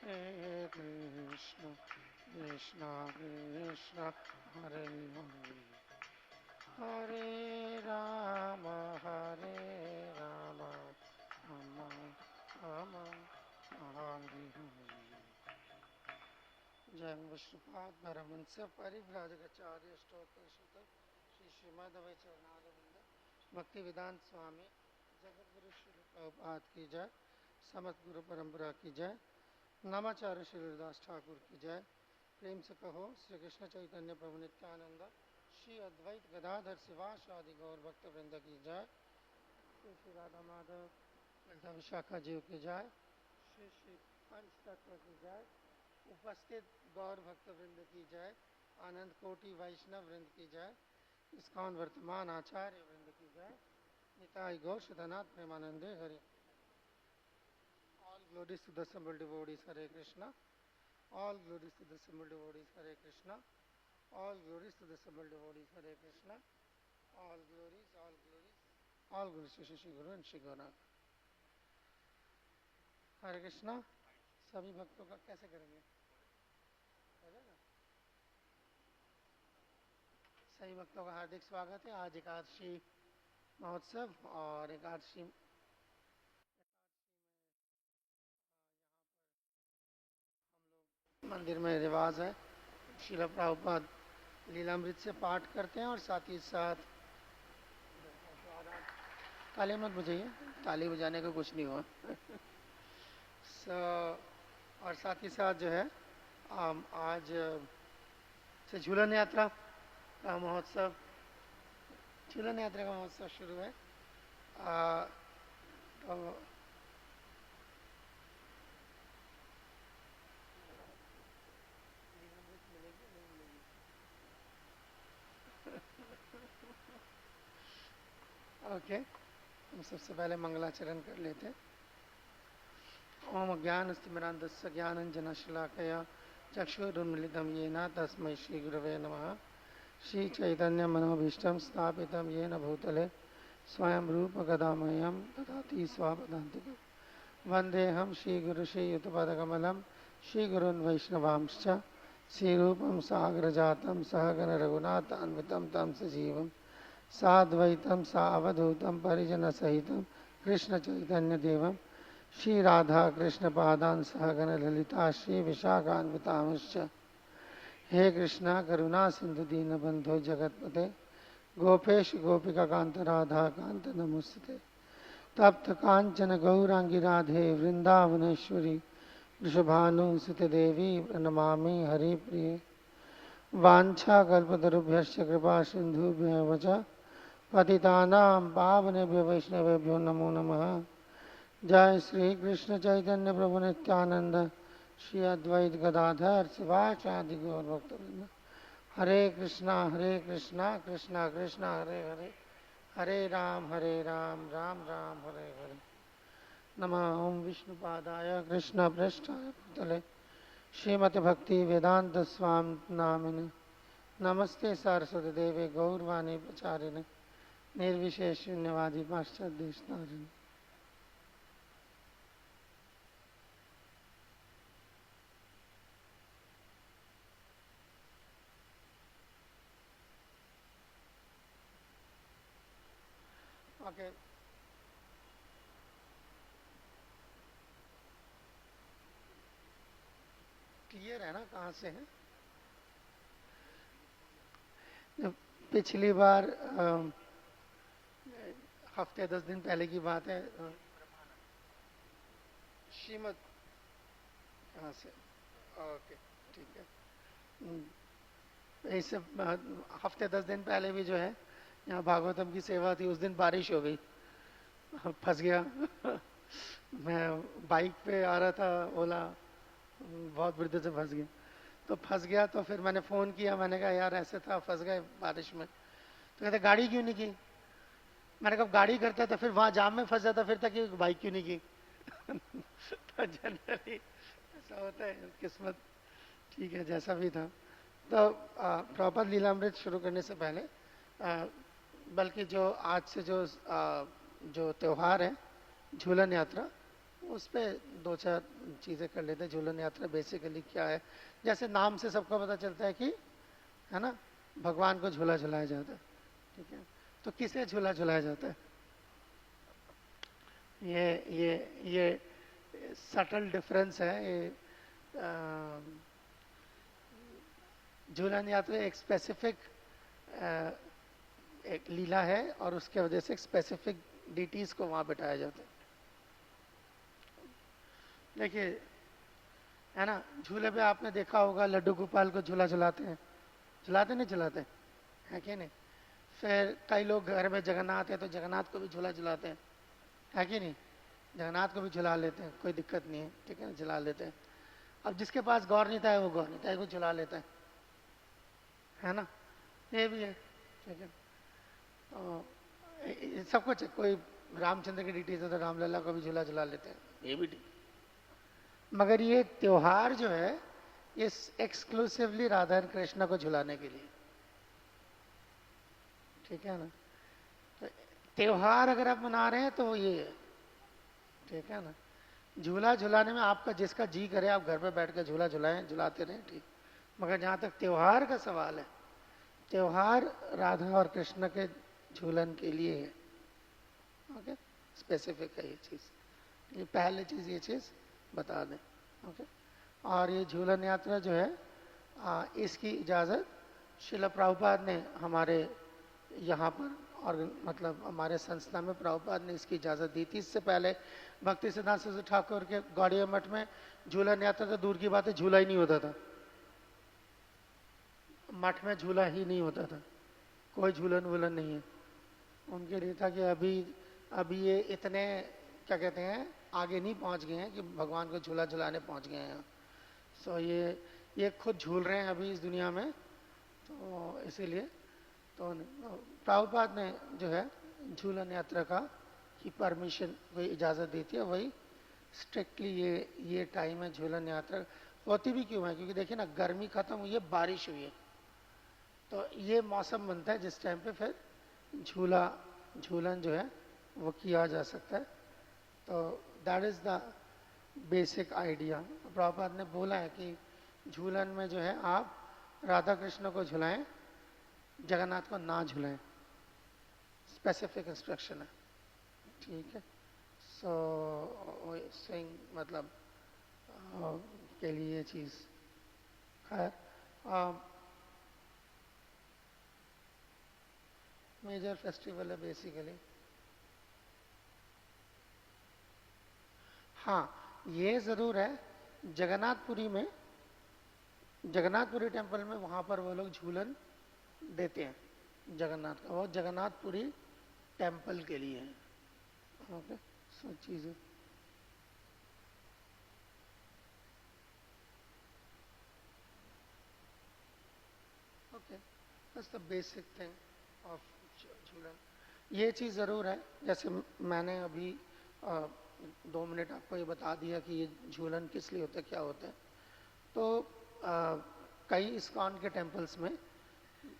Hare Krishna, Krishna Krishna, Hare Hare, Hare Rama, Hare Rama, Rama Rama, Hare Hare. जय विष्णुपाद परमहंस परिव्राजकाचार्य स्तोत्र श्री श्रीमद्वै चरणारविंद भक्ति वेदांत स्वामी जगत गुरु श्री प्रभुपाद की जय। समस्त गुरु परंपरा की जय। नामाचार्य श्री हरिदास ठाकुर की जय। प्रेम से कहो श्री कृष्ण चैतन्य प्रभु नित्यानंद श्री अद्वैत गदाधर शिवास आदि गौर भक्त वृंद की जय। श्री श्री राधा माधव ललिता विशाखा जीव की जय। श्री श्री पंच तत्व की जय। उपस्थित गौर भक्त वृंद की जय। आनंद कोटि वैष्णव वृंद की जय। इस्कॉन वर्तमान आचार्य वृंद की जय। निताई गौर सदानाथ प्रेमानंदे Hari. All glories to the assembled devotees, Hare Krishna. All glories to the assembled devotees, Hare Krishna. All glories to the assembled devotees, Hare Krishna. All glories, all glories, all glories to Shri Guru and Shri Gauranga. हरे कृष्णा। सभी भक्तों का कैसे करेंगे? चलेगा? सभी भक्तों का हार्दिक स्वागत है। आज एकादशी महोत्सव और एकादशी में मंदिर में रिवाज है, श्रील प्रभुपाद लीलामृत से पाठ करते हैं और साथ ही साथ ताली मत बजाइए, ताली बजाने का कुछ नहीं हुआ। और साथ ही साथ जो है आज से झूलन यात्रा का महोत्सव, झूलन यात्रा का महोत्सव शुरू है। तो ओके, हम सबसे पहले मंगलाचरण कर लेते हैं। ओम ज्ञानस्तिमिरान्धस्य ज्ञानञ्जनशलाकया चक्षुरुन्मिलितं येन तस्मै श्रीगुरवे नमः। श्रीचैतन्यमनोभीष्टं स्थापितं येन भूतले स्वयं रूपगदामह्यं ददाति स्वापदान्तिकं। वन्देऽहं श्रीगुरुश्रीयुतपदकमलं श्रीगुरून् वैष्णवांश्च श्रीरूपं साग्रजातं सहगण रघुनाथान्वितं तं सजीवं साद्वैतं सावधूतं परिजनसहितं कृष्णचैतन्यदेवं श्री राधा कृष्ण पादान सहगण ललिता श्री विशाखान्वितांश्च। हे कृष्णा करुणा सिंधु दीन बंधो जगतपते गोपेश गोपिका कांत राधा कांत नमोस्तुते। तप्त कांचन गौरांगी राधे वृंदावनेश्वरी वृषभानुसुते देवी प्रणमामि हरिप्रिये। वाञ्छाकल्पतरुभ्यश्च कृपा सिन्धुभ्यः च पतितानां पावनेभ्यो वैष्णवेभ्यो नमो नमः। जय श्री कृष्ण चैतन्य प्रभु नित्यानंद श्री अद्वैत गदाधर शिवाचार्य गौर भक्तवृंद। हरे कृष्णा कृष्णा कृष्णा हरे हरे, हरे राम राम राम हरे हरे। नमः ओम विष्णुपादाय कृष्ण पृष्ठाय भूतले श्रीमति भक्ति वेदांत स्वामी नामिने नमस्ते सरस्वती देवे गौरवाणी प्रचारिणे निर्विशेष शून्यवादी पाश्चात्य देशतारिणे। ओके, क्लियर है ना कहाँ से है? पिछली बार हफ्ते 10 दिन पहले की बात है। श्रीमद कहाँ से? ओके, ठीक है। इससे हफ्ते 10 दिन पहले भी जो है यहाँ भागवतम की सेवा थी। उस दिन बारिश हो गई, फंस गया। मैं बाइक पे आ रहा था, ओला बहुत वृद्ध से फंस गया। तो फंस गया तो फिर मैंने फ़ोन किया, मैंने कहा यार ऐसे था, फंस गए बारिश में। तो कहते गाड़ी क्यों नहीं की? मैंने कहा गाड़ी करता तो फिर वहाँ जाम में फंस जाता, फिर तक बाइक क्यों नहीं की? तो जनरली ऐसा होता है, किस्मत ठीक है जैसा भी था। तो प्रॉपर लीलामृत शुरू करने से पहले बल्कि जो आज से जो जो त्यौहार है झूलन यात्रा, उस पर दो चार चीज़ें कर लेते हैं। झूलन यात्रा बेसिकली क्या है, जैसे नाम से सबको पता चलता है कि, है ना, भगवान को झूला झुलाया जाता है, ठीक है। तो किसे झूला झुलाया जाता है? ये सटल डिफरेंस है। ये झूलन यात्रा एक स्पेसिफिक एक लीला है और उसके वजह से स्पेसिफिक डीटीज को वहां बिठाया जाता है। देखिए, है ना, झूले पे आपने देखा होगा लड्डू गोपाल को झूला झुलाते हैं, झुलाते नहीं झुलाते है कि नहीं? फिर कई लोग घर में जगन्नाथ है तो जगन्नाथ को भी झूला झुलाते हैं, है कि नहीं? जगन्नाथ को भी झुला लेते हैं, कोई दिक्कत नहीं है, ठीक है ना, झुला लेते हैं। अब जिसके पास गौरनीता है वो गौरनीता को झुला लेता है ना, ये भी है, ठीक है। तो सब कुछ है। कोई रामचंद्र की डिटीज है तो रामलला को भी झूला झुला लेते हैं, ये भी ठीक। मगर ये त्योहार जो है ये एक्सक्लूसिवली राधा और कृष्ण को झुलाने के लिए, ठीक है ना। तो त्योहार अगर आप मना रहे हैं तो ये है, ठीक है ना। झूला झुलाने में आपका जिसका जी करे आप घर पे बैठ कर झूला झुलाएं, झुलाते रहें, ठीक। मगर जहां तक त्योहार का सवाल है, त्योहार राधा और कृष्ण के झूलन के लिए है, ओके, स्पेसिफिक है ये चीज। ये पहले चीज ये चीज बता दें, ओके। और ये झूलन यात्रा जो है इसकी इजाज़त शिला प्रभुपाद ने हमारे यहाँ पर, और मतलब हमारे संस्था में प्रभुपाद ने इसकी इजाज़त दी थी। इससे पहले भक्ति सिद्धांत सरस्वती ठाकुर के गौड़िया मठ में झूलन यात्रा तो दूर की बात है, झूला ही नहीं होता था। मठ में झूला ही नहीं होता था, कोई झूलन वूलन नहीं है। उनके लिए था कि अभी ये इतने क्या कहते हैं आगे नहीं पहुंच गए हैं कि भगवान को झूला झुलाने पहुंच गए हैं। सो ये खुद झूल रहे हैं अभी इस दुनिया में, तो इसीलिए तो प्रभुपाद ने जो है झूलन यात्रा का की परमिशन, वही इजाज़त दी थी। वही स्ट्रिक्टली ये टाइम है झूलन यात्रा होती भी क्यों है, क्योंकि देखिए ना, गर्मी खत्म हुई है, बारिश हुई है, तो ये मौसम बनता है जिस टाइम पे फिर झूलन जो है वो किया जा सकता है। तो that is the basic idea. Prabhupada ने बोला है कि झूलन में जो है आप राधा कृष्ण को झुलाएं, जगन्नाथ को ना झुलाएं, स्पेसिफिक इंस्ट्रक्शन है, ठीक है। सो सिंग मतलब के लिए ये चीज़ खैर मेजर फेस्टिवल है बेसिकली। हाँ, ये ज़रूर है, जगन्नाथपुरी में, जगन्नाथपुरी टेम्पल में वहाँ पर वो लोग झूलन देते हैं जगन्नाथ का, वो जगन्नाथपुरी टेम्पल के लिए है, ओके। सब चीज़ें ओके, बस द बेसिक थिंग ऑफ झूलन। ये चीज़ ज़रूर है, जैसे मैंने अभी 2 मिनट आपको ये बता दिया कि ये झूलन किस लिए होता है, क्या होता है। तो कई इस्कॉन के टेम्पल्स में,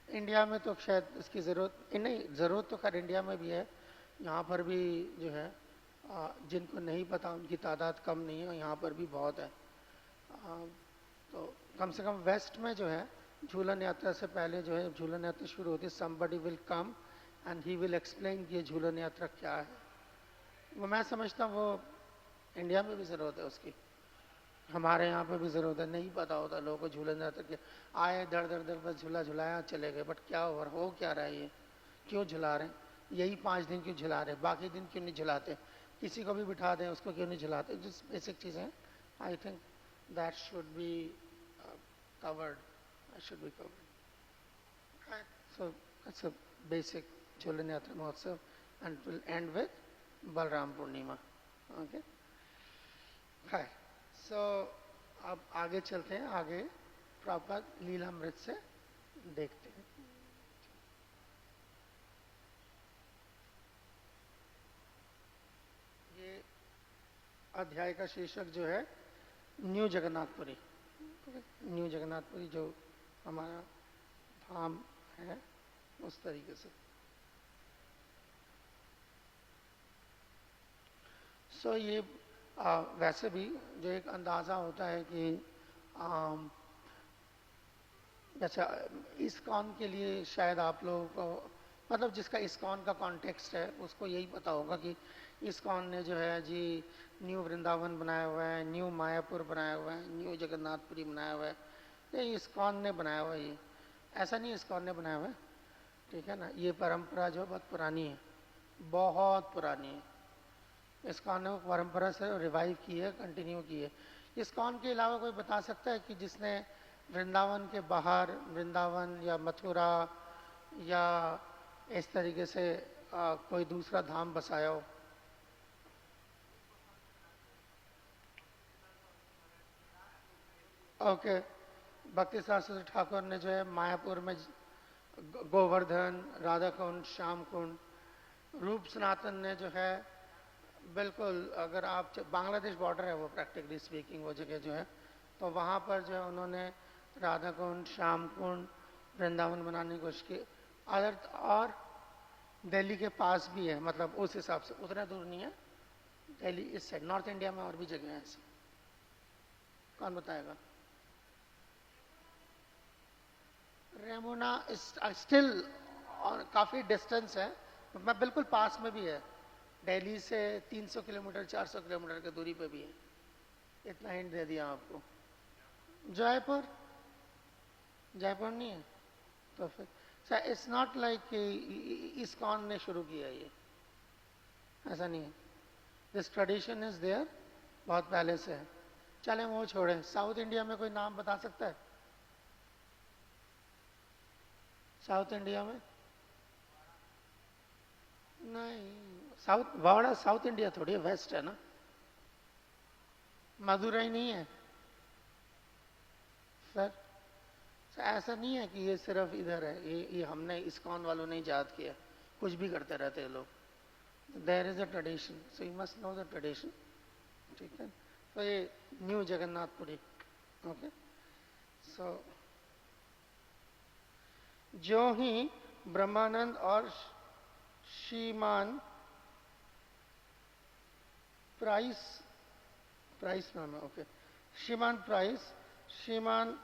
इंडिया में तो शायद इसकी ज़रूरत नहीं, ज़रूरत तो खैर इंडिया में भी है, यहाँ पर भी जो है जिनको नहीं पता उनकी तादाद कम नहीं है, यहाँ पर भी बहुत है। तो कम से कम वेस्ट में जो है झूलन यात्रा से पहले जो है झूलन यात्रा शुरू होती है, somebody will come and he will explain कि ये झूलन यात्रा क्या है। वो मैं समझता हूँ वो इंडिया में भी ज़रूरत है उसकी, हमारे यहाँ पे भी ज़रूरत है। नहीं पता होता लोगों को झूलन यात्रा के, आए धड़ धड़ धड़ बस झूला झुलाया चले गए, बट क्या हो क्या रहा है, ये क्यों झुला रहे हैं, यही 5 दिन क्यों झुला रहे हैं, बाकी दिन क्यों नहीं झुलाते, किसी को भी बिठा दें उसको क्यों नहीं झुलाते, जिस बेसिक चीज़ें हैं, I think that should be covered, should be covered. Right. So that's a basic Jhulan Yatra Mahotsav, and it will end with Balram Purnima. Okay. Hi. So अब आगे चलते हैं, आगे प्रभुपाद लीलामृत से देखते हैं। ये अध्याय का शीर्षक जो है न्यू जगन्नाथपुरी, न्यू जगन्नाथपुरी जो हमारा धाम है उस तरीके से। ये वैसे भी जो एक अंदाज़ा होता है कि जैसे इस्कॉन के लिए शायद आप लोगों को, मतलब जिसका इस्कॉन का कॉन्टेक्स्ट है उसको यही पता होगा कि इस्कॉन ने जो है जी न्यू वृंदावन बनाया हुआ है, न्यू मायापुर बनाया हुआ है, न्यू जगन्नाथपुरी बनाया हुआ है। ये इस्कॉन ने बनाया हुआ है, ये ऐसा नहीं इस्कॉन ने बनाया हुआ है, ठीक है ना। ये परंपरा जो बहुत पुरानी है, बहुत पुरानी है। इस्कॉन ने परंपरा से रिवाइव की है, कंटिन्यू की है। इस्कॉन के अलावा कोई बता सकता है कि जिसने वृंदावन के बाहर, वृंदावन या मथुरा या इस तरीके से कोई दूसरा धाम बसाया हो? ओके, भक्ति शास्त्री ठाकुर ने जो है मायापुर में गोवर्धन, राधा कुंड, श्याम कुंड। रूप सनातन ने जो है, बिल्कुल अगर आप बांग्लादेश बॉर्डर है वो प्रैक्टिकली स्पीकिंग वो जगह जो है, तो वहाँ पर जो है उन्होंने राधा कुंड, श्याम कुंड, वृंदावन बनाने की कोशिश की। अदर और दिल्ली के पास भी है, मतलब उस हिसाब से उतना दूर नहीं है। दिल्ली इस साइड नॉर्थ इंडिया में और भी जगह है ऐसी, कौन बताएगा? रेमुना स्टिल काफ़ी डिस्टेंस है, मैं बिल्कुल पास में भी है। दिल्ली से 300 किलोमीटर 400 किलोमीटर की दूरी पे भी है। इतना हिंट दे दिया आपको। जयपुर, जयपुर नहीं है तो फिर इट्स नॉट लाइक इस्कॉन ने शुरू किया ये, ऐसा नहीं है। दिस ट्रेडिशन इज देयर, बहुत पहले से है। चले वो छोड़े, साउथ इंडिया में कोई नाम बता सकता है? साउथ इंडिया में नहीं, साउथ वाड़ा साउथ इंडिया थोड़ी है, वेस्ट है ना। मदुरई नहीं है सर। ऐसा नहीं है कि ये सिर्फ इधर है, ये हमने इस्कॉन वालों ने याद किया, कुछ भी करते रहते हैं लोग। There is a tradition, so you must know the tradition, ठीक है। तो ये न्यू जगन्नाथपुरी, ओके। सो जो ही ब्रह्मानंद और श्रीमान प्राइस, प्राइस नाम है, ओके, श्रीमान प्राइस श्रीमान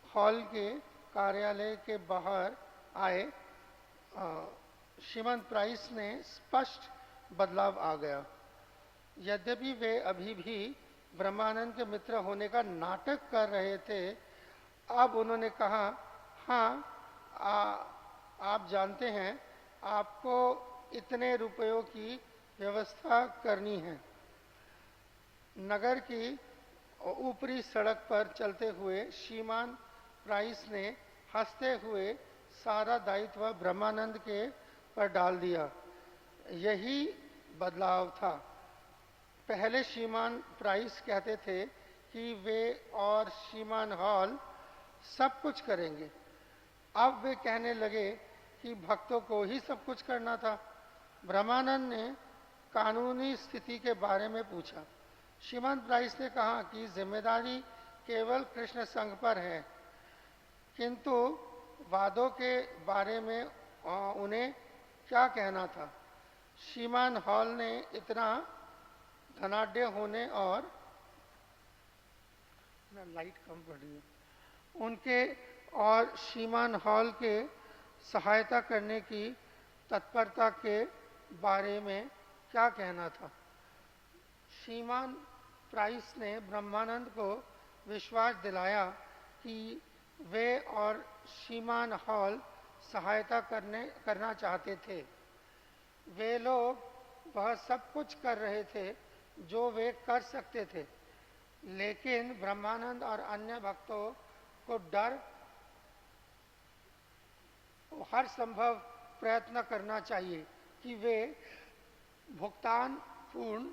हॉल के कार्यालय के बाहर आए, श्रीमान प्राइस ने स्पष्ट बदलाव आ गया। यद्यपि वे अभी भी ब्रह्मानंद के मित्र होने का नाटक कर रहे थे, अब उन्होंने कहा, हाँ आप जानते हैं आपको इतने रुपयों की व्यवस्था करनी है। नगर की ऊपरी सड़क पर चलते हुए श्रीमान प्राइस ने हंसते हुए सारा दायित्व ब्रह्मानंद के पर डाल दिया। यही बदलाव था। पहले श्रीमान प्राइस कहते थे कि वे और श्रीमान हॉल सब कुछ करेंगे, अब वे कहने लगे कि भक्तों को ही सब कुछ करना था। ब्रह्मानंद ने कानूनी स्थिति के बारे में पूछा। श्रीमान प्राइस ने कहा कि जिम्मेदारी केवल कृष्ण संघ पर है, किंतु वादों के बारे में उन्हें क्या कहना था। श्रीमान हॉल ने इतना धनाढ्य होने और लाइट कम पड़ रही है उनके और श्रीमान हॉल के सहायता करने की तत्परता के बारे में क्या कहना था। श्रीमान प्राइस ने ब्रह्मानंद को विश्वास दिलाया कि वे और श्रीमान हॉल सहायता करना चाहते थे। वे लोग वह सब कुछ कर रहे थे जो वे कर सकते थे, लेकिन ब्रह्मानंद और अन्य भक्तों को डर हर संभव प्रयत्न करना चाहिए कि वे भुगतान पूर्ण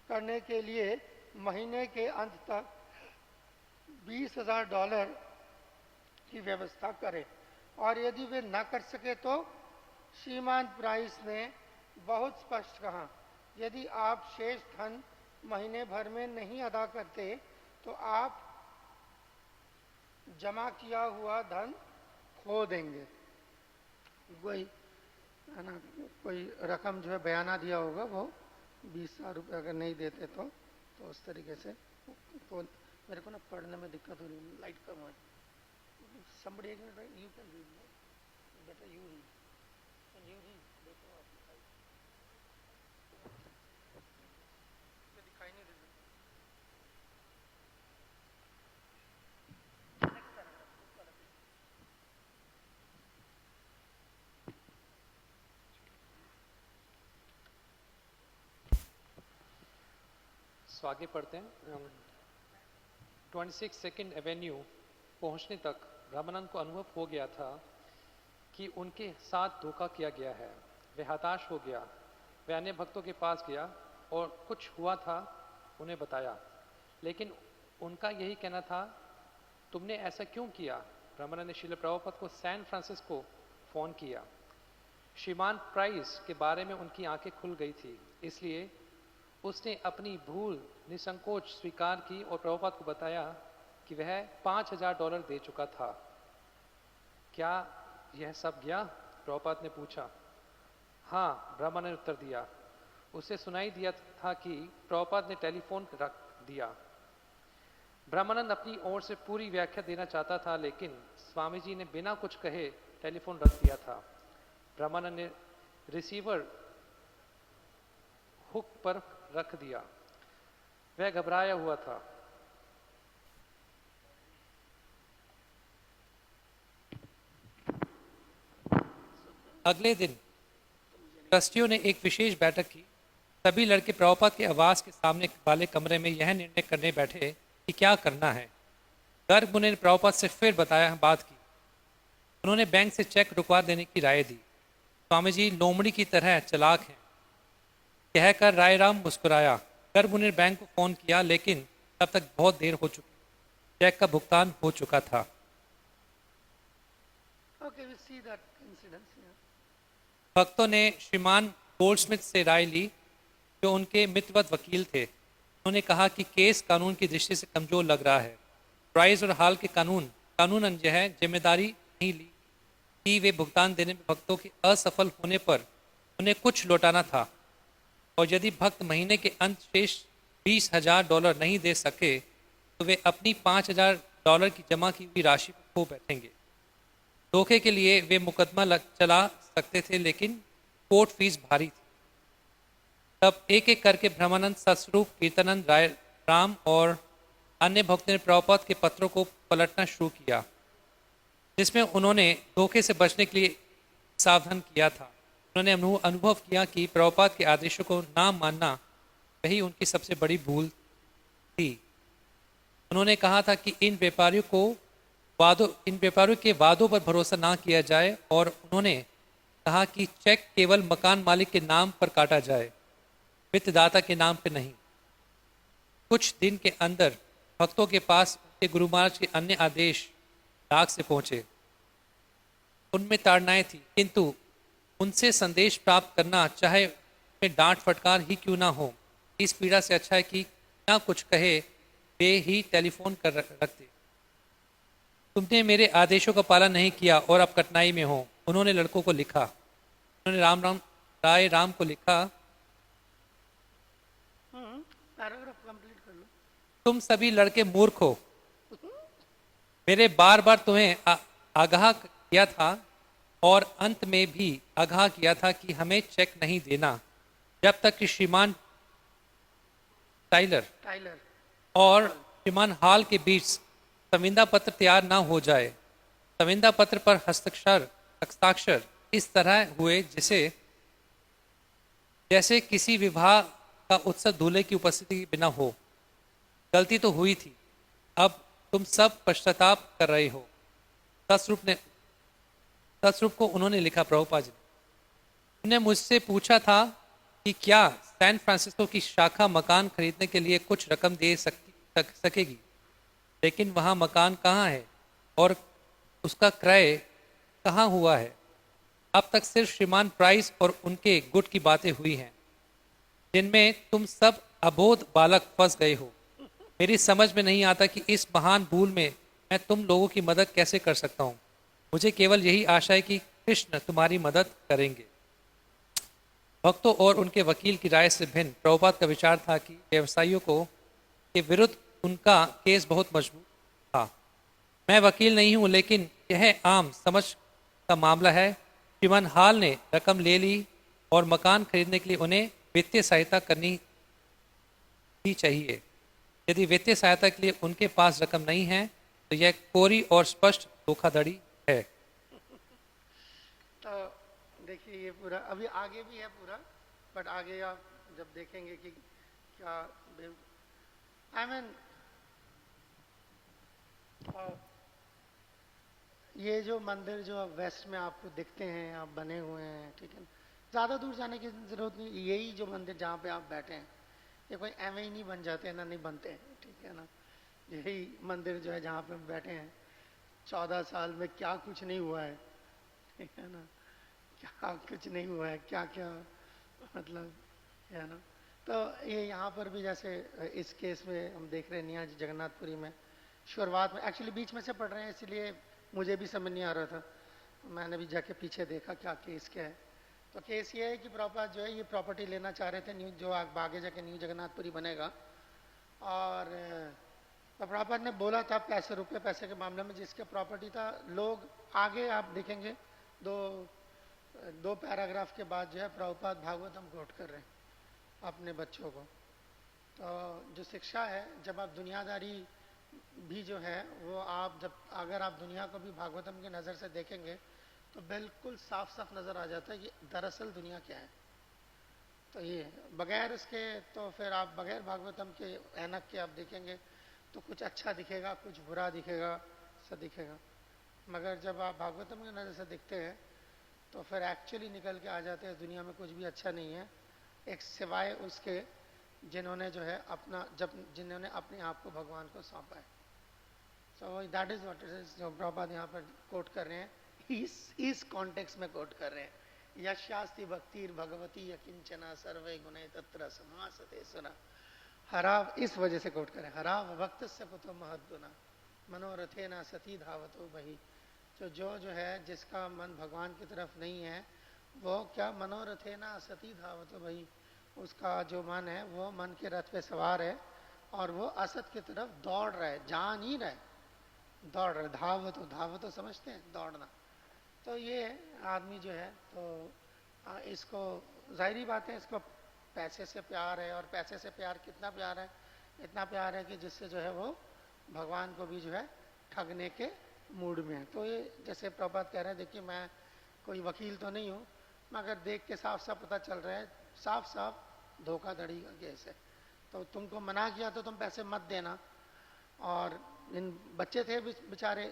करने के लिए महीने के अंत तक $20,000 की व्यवस्था करें, और यदि वे न कर सके तो श्रीमान प्राइस ने बहुत स्पष्ट कहा, यदि आप शेष धन महीने भर में नहीं अदा करते तो आप जमा किया हुआ धन खो देंगे। कोई है ना, कोई रकम जो है बयाना दिया होगा वो 20,000 रुपये अगर नहीं देते तो उस तरीके से तो मेरे को ना पढ़ने में दिक्कत हो रही है। लाइट कम है। somebody again right? You can read more. Better you read. Can you read? देखो आप दिखाई नहीं दे रहा। सो आगे पढ़ते हैं। 26 सेकेंड एवेन्यू पहुंचने तक रामानंद को अनुभव हो गया था कि उनके साथ धोखा किया गया है। वह हताश हो गया। वह अन्य भक्तों के पास गया और कुछ हुआ था उन्हें बताया, लेकिन उनका यही कहना था, तुमने ऐसा क्यों किया? रामानंद ने श्रील प्रभुपाद को सैन फ्रांसिस्को फ़ोन किया। श्रीमान प्राइस के बारे में उनकी आंखें खुल गई थी, इसलिए उसने अपनी भूल निसंकोच स्वीकार की और प्रभुपाद को बताया कि वह $5,000 दे चुका था। क्या यह सब गया? प्रभुपाद ने पूछा। हाँ, ब्राह्मण ने उत्तर दिया। उसे सुनाई दिया था कि प्रभुपाद ने टेलीफोन रख दिया। ब्रह्मानंद अपनी ओर से पूरी व्याख्या देना चाहता था, लेकिन स्वामी जी ने बिना कुछ कहे टेलीफोन रख दिया था। ब्रह्मानंद ने रिसीवर हुक पर रख दिया। वह घबराया हुआ था। अगले दिन ट्रस्टियों ने एक विशेष बैठक की। सभी लड़के प्रभुपाद के आवास के सामने वाले कमरे में यह निर्णय करने बैठे कि क्या करना है। गर्ग मुनि ने प्रभुपाद से फिर बात की। उन्होंने बैंक से चेक रुकवा देने की राय दी। स्वामी जी लोमड़ी की तरह चालाक हैं, कहकर राय राम मुस्कुराया। गर्ग मुनि ने बैंक को फोन किया, लेकिन तब तक बहुत देर हो चुकी। चेक का भुगतान हो चुका था। Okay, we see that incidence here. भक्तों ने श्रीमान गोल्डस्मिथ से राय ली, जो उनके मित्रवत वकील थे। उन्होंने कहा कि केस कानून की दृष्टि से कमजोर लग रहा है। प्राइस और हाल के कानूनन यह जिम्मेदारी नहीं ली कि वे भुगतान देने में भक्तों के असफल होने पर उन्हें कुछ लौटाना था, और यदि भक्त महीने के अंत शेष $20,000 नहीं दे सके तो वे अपनी $5,000 की जमा की हुई राशि को खो बैठेंगे। धोखे के लिए वे मुकदमा चला सकते थे, लेकिन कोर्ट फीस भारी थी। तब एक एक करके ब्रह्मानंद, सतस्वरूप, कीर्तनंद, राय राम और अन्य भक्तों ने प्रभुपाद के पत्रों को पलटना शुरू किया, जिसमें उन्होंने धोखे से बचने के लिए सावधान किया था। उन्होंने अनुभव किया कि प्रभुपाद के आदेशों को ना मानना वही उनकी सबसे बड़ी भूल थी। उन्होंने कहा था कि इन व्यापारियों के वादों पर भरोसा ना किया जाए, और उन्होंने कहा कि चेक केवल मकान मालिक के नाम पर काटा जाए, वित्तदाता के नाम पर नहीं। कुछ दिन के अंदर भक्तों के पास उनके गुरु महाराज के अन्य आदेश डाक से पहुंचे। उनमें ताड़नाएं थी, किंतु उनसे संदेश प्राप्त करना, चाहे उसमें डांट फटकार ही क्यों ना हो, इस पीड़ा से अच्छा है कि ना कुछ कहे वे ही टेलीफोन कर रखते। तुमने मेरे आदेशों का पालन नहीं किया और अब कठिनाई में हो, उन्होंने लड़कों को लिखा। उन्होंने राय राम को लिखा, पैराग्राफ कंप्लीट कर लो। तुम सभी लड़के मूर्ख हो। मेरे बार बार तुम्हें आगाह किया था और अंत में भी आगाह किया था कि हमें चेक नहीं देना जब तक कि श्रीमान टाइलर और श्रीमान हॉल के बीच संविदा पत्र तैयार ना हो जाए। संविदा पत्र पर हस्ताक्षर इस तरह हुए जैसे किसी विवाह का उत्सव दूल्हे की उपस्थिति के बिना हो। गलती तो हुई थी, अब तुम सब पश्चाताप कर रहे हो। सतस्वरूप को उन्होंने लिखा, प्रभुपाद जी उन्होंने मुझसे पूछा था कि क्या सैन फ्रांसिस्को की शाखा मकान खरीदने के लिए कुछ रकम दे सकेगी, लेकिन वहाँ मकान कहाँ है और उसका क्रय कहाँ हुआ है। अब तक सिर्फ श्रीमान प्राइस और उनके गुट की बातें हुई हैं, जिनमें तुम सब अबोध बालक फंस गए हो। मेरी समझ में नहीं आता कि इस महान भूल में मैं तुम लोगों की मदद कैसे कर सकता हूँ। मुझे केवल यही आशा है कि कृष्ण तुम्हारी मदद करेंगे। भक्तों और उनके वकील की राय से भिन्न प्रभुपाद का विचार था कि व्यवसायियों को के विरुद्ध उनका केस बहुत मजबूत था। मैं वकील नहीं हूं, लेकिन यह आम समझ का मामला है। श्रीमान हाल ने रकम ले ली और मकान खरीदने के लिए उन्हें वित्तीय सहायता करनी ही चाहिए। यदि वित्तीय सहायता के लिए उनके पास रकम नहीं है तो यह कोरी और स्पष्ट धोखाधड़ी है। तो देखिए ये पूरा अभी आगे भी है पूरा, बट आगे आप जब देखेंगे कि क्या आई मीन ये जो मंदिर जो वेस्ट में आपको दिखते हैं आप बने हुए हैं, ठीक है, ज़्यादा दूर जाने की ज़रूरत नहीं। यही जो मंदिर जहाँ पे आप बैठे हैं ये कोई एवं ही नहीं बन जाते हैं ना, नहीं बनते हैं, ठीक है ना। यही मंदिर जो है जहाँ पे हम बैठे हैं 14 साल में क्या कुछ नहीं हुआ है, ठीक है ना, क्या कुछ नहीं हुआ है, क्या क्या मतलब है ना। तो ये यहाँ पर भी जैसे इस केस में हम देख रहे हैं निया जगन्नाथपुरी में शुरुआत में एक्चुअली बीच में से पढ़ रहे हैं इसलिए मुझे भी समझ नहीं आ रहा था। मैंने भी जाके पीछे देखा क्या केस क्या है। तो केस ये है कि प्रभुपाद जो है ये प्रॉपर्टी लेना चाह रहे थे न्यू, जो आगे जाके न्यू जगन्नाथपुरी बनेगा। और तो प्रभुपाद ने बोला था पैसे रुपए पैसे के मामले में जिसके प्रॉपर्टी था, लोग आगे आप देखेंगे दो पैराग्राफ के बाद जो है प्रभुपाद भागवतम कोट कर रहे हैं अपने बच्चों को। तो जो शिक्षा है, जब आप दुनियादारी भी जो है वो आप जब अगर आप दुनिया को भी भागवतम की नज़र से देखेंगे तो बिल्कुल साफ साफ नज़र आ जाता है कि दरअसल दुनिया क्या है। तो ये बगैर इसके तो फिर आप बगैर भागवतम के ऐनक के आप देखेंगे तो कुछ अच्छा दिखेगा कुछ बुरा दिखेगा सब दिखेगा, मगर जब आप भागवतम की नज़र से दिखते हैं तो फिर एक्चुअली निकल के आ जाते हैं दुनिया में कुछ भी अच्छा नहीं है, एक सिवाय उसके जिन्होंने जो है जिन्होंने अपने आप को भगवान को सौंपा है। So that is what it is जो प्रभुपाद यहाँ पर कोट कर रहे हैं, इस कॉन्टेक्स्ट में कोट कर रहे हैं। यशास्ति भक्तिर भगवती यकिंचना सर्वे गुणे तत्र समासते सुना। हराव इस वजह से कोट करें, हराव भक्त से कुतो महद्गुना मनोरथे ना सती धावतो बही। जो है जिसका मन भगवान की तरफ नहीं है वो क्या मनोरथे ना सती धावतो बही, उसका जो मन है वो मन के रथ पे सवार है और वो असत की तरफ दौड़ रहा है, जा नहीं रहा है, दौड़ रहा है। धावतो समझते हैं दौड़ना। तो ये आदमी जो है तो इसको जाहिरी बात है इसको पैसे से प्यार है, और पैसे से प्यार कितना प्यार है, इतना प्यार है कि जिससे जो है वो भगवान को भी जो है ठगने के मूड में है। तो ये जैसे प्रभुपाद कह रहे हैं, देखिए मैं कोई वकील तो नहीं हूँ मगर देख के साफ साफ पता चल रहा है, साफ साफ धोखाधड़ी का केस है। तो तुमको मना किया तो तुम पैसे मत देना। और इन बच्चे थे बेचारे,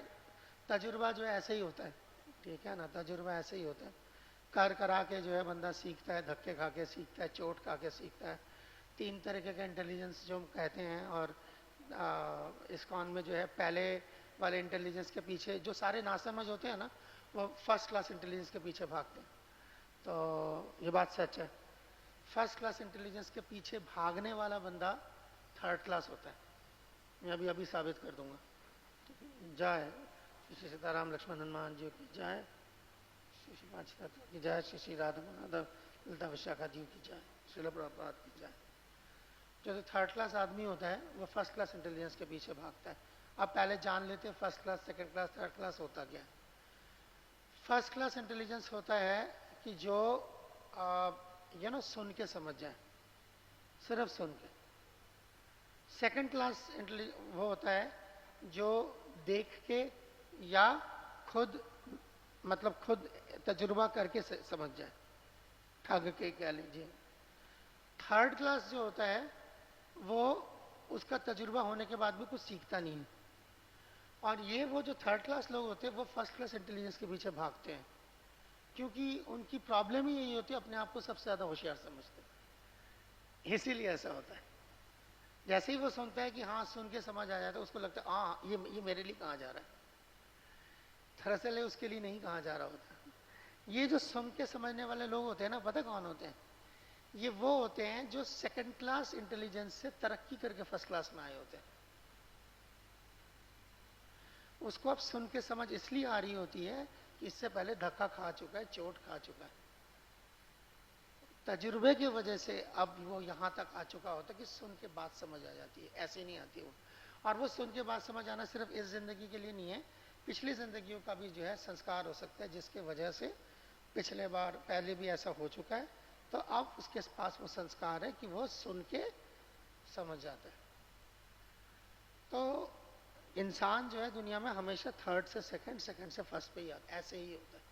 तजुर्बा जो है ऐसे ही होता है, ठीक है ना, तजुर्बा ऐसे ही होता है, कर करा के जो है बंदा सीखता है, धक्के खा के सीखता है, चोट खा के सीखता है। 3 तरीके का इंटेलिजेंस जो हम कहते हैं, और इस्कॉन में जो है पहले वाले इंटेलिजेंस के पीछे जो सारे नासमझ होते हैं ना वो फर्स्ट क्लास इंटेलिजेंस के पीछे भागते हैं। तो ये बात सच है, फर्स्ट क्लास इंटेलिजेंस के पीछे भागने वाला बंदा थर्ड क्लास होता है। मैं अभी अभी साबित कर दूंगा। जय श्री सीताराम लक्ष्मण हनुमान जी की जय, श्री पांच तत्व की जय, श्री राधा माधव ललिता विशाखा जी की जय, श्रील प्रभुपाद की जय। जो थर्ड क्लास आदमी होता है वो फर्स्ट क्लास इंटेलिजेंस के पीछे भागता है। अब पहले जान लेते हैं first class second class third class होता क्या है। फर्स्ट क्लास इंटेलिजेंस होता है कि जो सुन के समझ जाए, सिर्फ सुन के। सेकंड क्लास वो होता है जो देख के या खुद खुद तजुर्बा करके समझ जाए, ठग के कह लीजिए। थर्ड क्लास जो होता है वो उसका तजुर्बा होने के बाद भी कुछ सीखता नहीं है। और ये वो जो थर्ड क्लास लोग होते हैं वो फर्स्ट क्लास इंटेलिजेंस के पीछे भागते हैं, क्योंकि उनकी प्रॉब्लम ही यही होती है, अपने आप को सबसे ज्यादा होशियार समझते हैं, इसीलिए ऐसा होता है। जैसे ही वो सुनता है कि हाँ सुन के समझ आ जाता है, उसको लगता है हाँ ये मेरे लिए कहाँ जा रहा है, दरअसल उसके लिए नहीं कहाँ जा रहा होता। ये जो सुन के समझने वाले लोग होते हैं ना, पता कौन होते हैं? ये वो होते हैं जो सेकंड क्लास इंटेलिजेंस से तरक्की करके फर्स्ट क्लास में आए होते हैं। उसको अब सुन के समझ इसलिए आ रही होती है कि इससे पहले धक्का खा चुका है, चोट खा चुका है। तजुर्बे की वजह से अब वो यहाँ तक आ चुका होता है कि सुन के बात समझ आ जाती है, ऐसे नहीं आती वो। और वो सुन के बात समझ आना सिर्फ इस जिंदगी के लिए नहीं है, पिछली जिंदगियों का भी जो है संस्कार हो सकता है, जिसके वजह से पिछले बार पहले भी ऐसा हो चुका है, तो अब उसके पास वो संस्कार है कि वो सुन के समझ जाता है। तो इंसान जो है दुनिया में हमेशा थर्ड से सेकंड, सेकंड से फर्स्ट पे ही आता है, ऐसे ही होता है,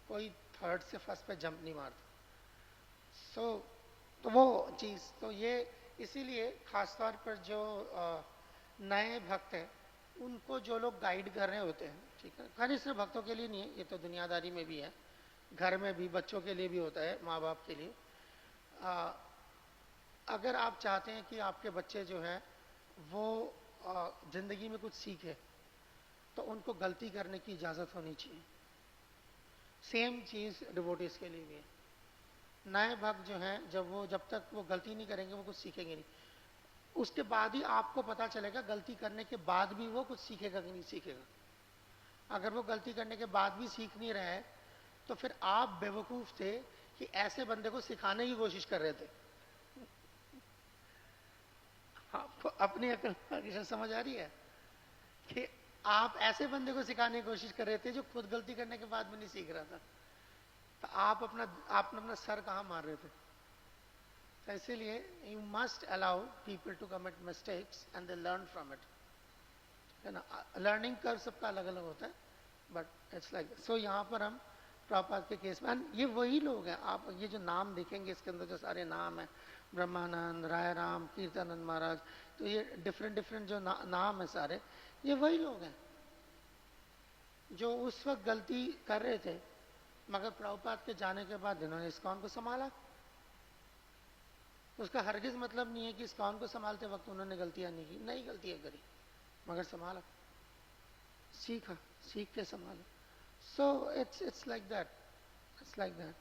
कोई थर्ड से फर्स्ट पे जंप नहीं मारता। तो वो चीज़ तो ये इसीलिए खासतौर पर जो नए भक्त हैं उनको जो लोग गाइड कर रहे होते हैं, ठीक है, खाली सिर्फ भक्तों के लिए नहीं है, ये तो दुनियादारी में भी है, घर में भी बच्चों के लिए भी होता है, माँ बाप के लिए। अगर आप चाहते हैं कि आपके बच्चे जो हैं वो जिंदगी में कुछ सीखे, तो उनको गलती करने की इजाज़त होनी चाहिए। सेम चीज़ डिवोटीज के लिए भी है। नए भक्त जो हैं जब तक वो गलती नहीं करेंगे वो कुछ सीखेंगे नहीं। उसके बाद ही आपको पता चलेगा गलती करने के बाद भी वो कुछ सीखेगा कि नहीं सीखेगा। अगर वो गलती करने के बाद भी सीख नहीं रहा है तो फिर आप बेवकूफ थे कि ऐसे बंदे को सिखाने की कोशिश कर रहे थे। आपको अपनी अकल समझ आ रही है कि आप ऐसे बंदे को सिखाने की कोशिश कर रहे थे जो खुद गलती करने के बाद भी नहीं सीख रहा था, तो आपने अपना सर कहाँ मार रहे थे। तो इसीलिए you must allow people to commit mistakes and they learn from it, है ना। लर्निंग कर्व सबका अलग अलग होता है, बट इट्स लाइक सो। यहाँ पर हम प्रभुपाद के केस में, ये वही लोग हैं, आप ये जो नाम देखेंगे इसके अंदर जो सारे नाम हैं, ब्रह्मानंद, राय राम, कीर्तनानंद महाराज, तो ये डिफरेंट डिफरेंट जो नाम है सारे, ये वही लोग हैं जो उस वक्त गलती कर रहे थे, मगर प्रभुपाद के जाने के बाद इन्होंने इस्कॉन को संभाला। उसका हरगिज मतलब नहीं है कि इस्कॉन को संभालते वक्त उन्होंने गलतियां नहीं की, नहीं गलतियां करी, मगर संभाला, सीखा, सीख के संभाला। So it's like that, it's like that.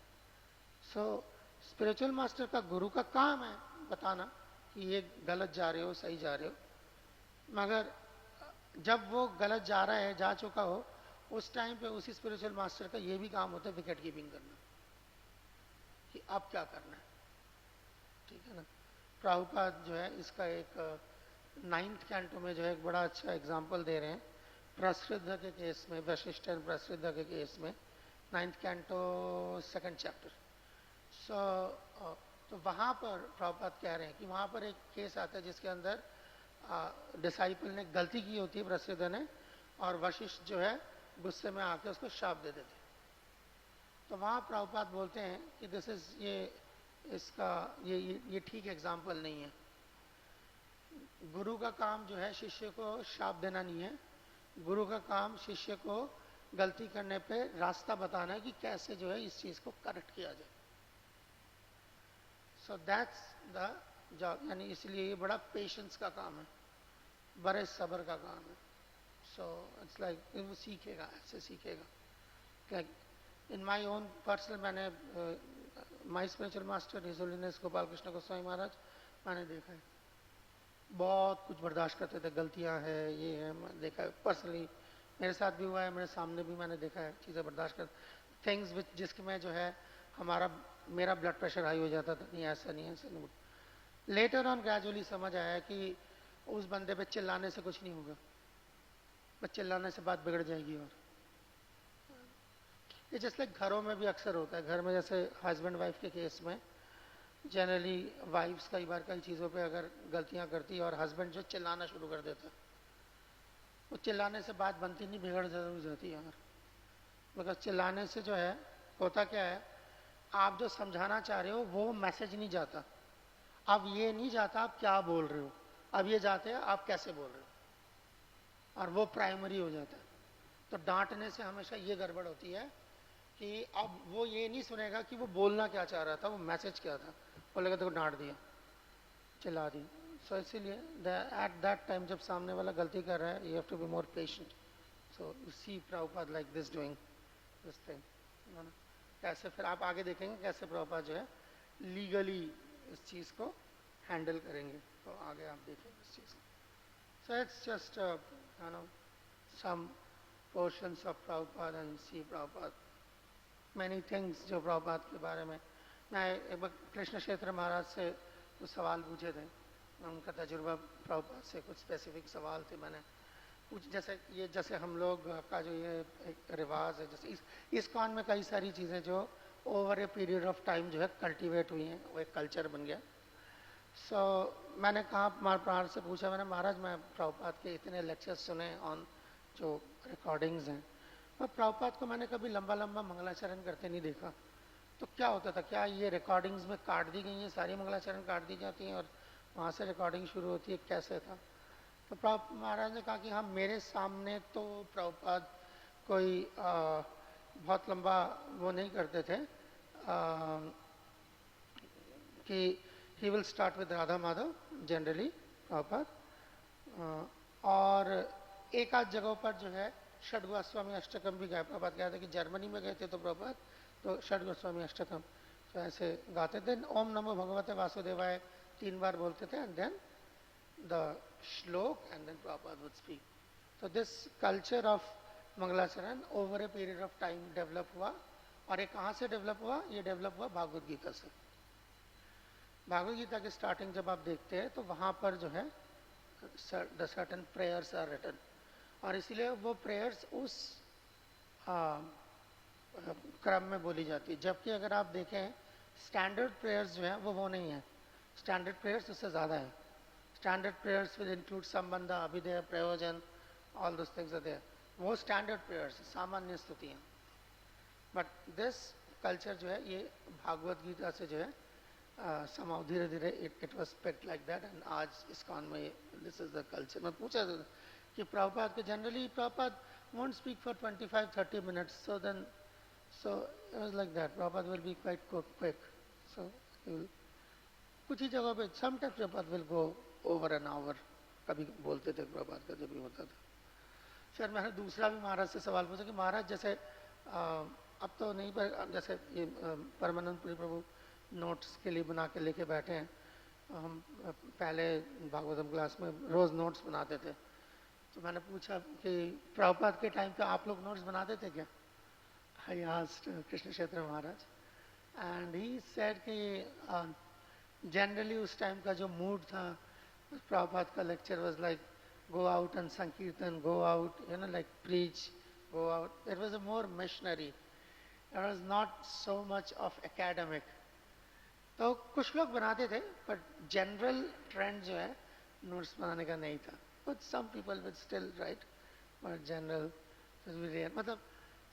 So spiritual master का, गुरु का काम है बताना कि ये गलत जा रहे हो, सही जा रहे हो, मगर जब वो गलत जा रहा है, जा चुका हो, उस टाइम पे उसी स्पिरिचुअल मास्टर का ये भी काम होता है विकेट कीपिंग करना, कि अब क्या करना है, ठीक है ना। प्रभुपाद जो है इसका एक 9th कैंटो में जो है एक बड़ा अच्छा एग्जाम्पल दे रहे हैं, प्रसिद्ध के केस में, वशिष्ठ एंड प्रसिद्ध के केस में, 9th कैंटो 2nd चैप्टर। तो वहाँ पर प्रभुपाद कह रहे हैं कि वहाँ पर एक केस आता है जिसके अंदर डिसाइपल ने गलती की होती है, प्रसिद्ध ने, और वशिष्ठ जो है गुस्से में आके उसको शाप दे देते। तो वहाँ प्रभुपाद बोलते हैं कि दिस इज ये ठीक एग्जाम्पल नहीं है। गुरु का काम जो है शिष्य को शाप देना नहीं है, गुरु का काम शिष्य को गलती करने पे रास्ता बताना है कि कैसे जो है इस चीज को करेक्ट किया जाए। सो दैट्स द जॉब, यानी इसलिए ये बड़ा पेशेंस का काम है, बड़े सब्र का काम है। सो इट्स लाइक वो सीखेगा, ऐसे सीखेगा। इन माई ओन पर्सनल, मैंने my spiritual master his holiness Gopal Krishna Goswami Maharaj, मैंने देखा है बहुत कुछ बर्दाश्त करते थे, गलतियां है, ये है, मैं देखा है पर्सनली, मेरे साथ भी हुआ है, मेरे सामने भी मैंने देखा है चीज़ें बर्दाश्त कर, थिंग्स विच जिसके में जो है मेरा ब्लड प्रेशर हाई हो जाता था, नहीं ऐसा नहीं, ऐसा नहीं। लेटर ऑन ग्रेजुअली समझ आया कि उस बंदे पे चिल्लाने से कुछ नहीं होगा, बस चिल्लाने से बात बिगड़ जाएगी। और ये जैसे लाइक घरों में भी अक्सर होता है, घर में जैसे हस्बैंड वाइफ के केस में जनरली वाइफ्स कई बार कई चीज़ों पे अगर गलतियां करती है और हस्बैंड जो चिल्लाना शुरू कर देता है, वो चिल्लाने से बात बनती नहीं, बिगड़ जरूर जाती है यार। मगर चिल्लाने से जो है होता क्या है, आप जो समझाना चाह रहे हो वो मैसेज नहीं जाता, अब ये नहीं जाता आप क्या बोल रहे हो, अब ये जाते हैं आप कैसे बोल रहे हो, और वो प्राइमरी हो जाता है। तो डांटने से हमेशा ये गड़बड़ होती है कि अब वो ये नहीं सुनेगा कि वो बोलना क्या चाह रहा था, वो मैसेज क्या था, बोलेगा तो डांट दिया, चिल्ला दी। सो इसीलिए एट दैट टाइम जब सामने वाला गलती कर रहा है, you have to be more patient. So you see Prabhupada like this doing this thing, कैसे फिर आप आगे देखेंगे कैसे प्रभुपाद जो है लीगली इस चीज़ को हैंडल करेंगे, तो आगे आप देखेंगे इस चीज़ को। So it's just you know some portions of Prabhupada and see Prabhupada, many things जो प्रभुपाद के बारे में मैं एक बार कृष्ण क्षेत्र महाराज से कुछ सवाल पूछे थे, उनका तजुर्बा प्रभुपाद से कुछ स्पेसिफिक सवाल थे मैंने कुछ, जैसे हम लोग का जो ये एक रिवाज है, जैसे इस्कॉन में कई सारी चीज़ें जो over a period of time जो है कल्टीवेट हुई हैं, वो एक कल्चर बन गया। सो मैंने कहा महाराज से पूछा, मैंने महाराज मैं प्रभुपाद के इतने लेक्चर्स सुने ऑन जो रिकॉर्डिंग्स हैं, पर प्रभुपाद को मैंने कभी लंबा लंबा मंगलाचरण करते नहीं देखा, तो क्या होता था, क्या ये रिकॉर्डिंग्स में काट दी गई हैं, सारी मंगलाचरण काट दी जाती हैं और वहाँ से रिकॉर्डिंग शुरू होती है, कैसे था? तो प्रभु महाराज ने कहा कि हाँ, मेरे सामने तो प्रभुपाद कोई बहुत लंबा वो नहीं करते थे, कि he will start with Radha Madhav generally Prabhupada, और एक आध जगहों पर जो है षड गोस्वामी अष्टकम भी गाए। प्रभुपाद कहते कि जर्मनी में गए थे तो प्रभुपाद तो षड गोस्वामी अष्टकम तो ऐसे गाते थे। ओम नमो भगवते वासुदेवाय 3 बार बोलते थे, and then the shloka, and then Prabhupada would speak. तो this culture of mangalacharan over a period of time develop हुआ, और ये कहाँ से डेवलप हुआ? ये डेवलप हुआ भागवत गीता से। भागवत गीता की स्टार्टिंग जब आप देखते हैं तो वहाँ पर जो है the certain prayers are written, और इसीलिए वो प्रेयर्स उस क्रम में बोली जाती है। जबकि अगर आप देखें स्टैंडर्ड प्रेयर्स जो हैं वो नहीं है, स्टैंडर्ड प्रेयर्स उससे ज़्यादा है। स्टैंडर्ड प्रेयर्स विल इंक्लूड संबंध, अभिधेय, प्रयोजन, all those things are there. वो स्टैंडर्ड प्रेयर्स, सामान्य स्तुतियाँ। बट दिस कल्चर जो है ये भागवत गीता से जो है समाव धीरे धीरे it was picked like that, and आज इस्कॉन में दिस इज द कल्चर। मैं पूछा था कि प्रभुपाद के generally Prabhupada won't speak for 25-30 minutes, so it was like that. Prabhupada will be quite quick, so he will कुछ ही जगह पे sometimes Prabhupada will go over an hour, कभी बोलते थे प्रभुपाद का जब भी होता था। फिर मैंने दूसरा भी महाराज से सवाल पूछा कि महाराज जैसे अब तो नहीं, पर जैसे ये परमानंद पुरी प्रभु नोट्स के लिए बना के लेके बैठे हैं, हम पहले भागवतम क्लास में रोज नोट्स बनाते थे, तो मैंने पूछा कि प्रभुपाद के टाइम पे आप लोग नोट्स बनाते थे क्या? आई आस्क्ड कृष्ण क्षेत्र महाराज, एंड ही सेड कि जनरली उस टाइम का जो मूड था, प्रभुपाद का lecture was like go out and sankirtan, go out, like preach, go out. It was a more missionary. It was not so much of academic. तो कुछ लोग बनाते थे, but general trend जो है नोट्स बनाने का नहीं था। But some people would still write, but general was very rare. मतलब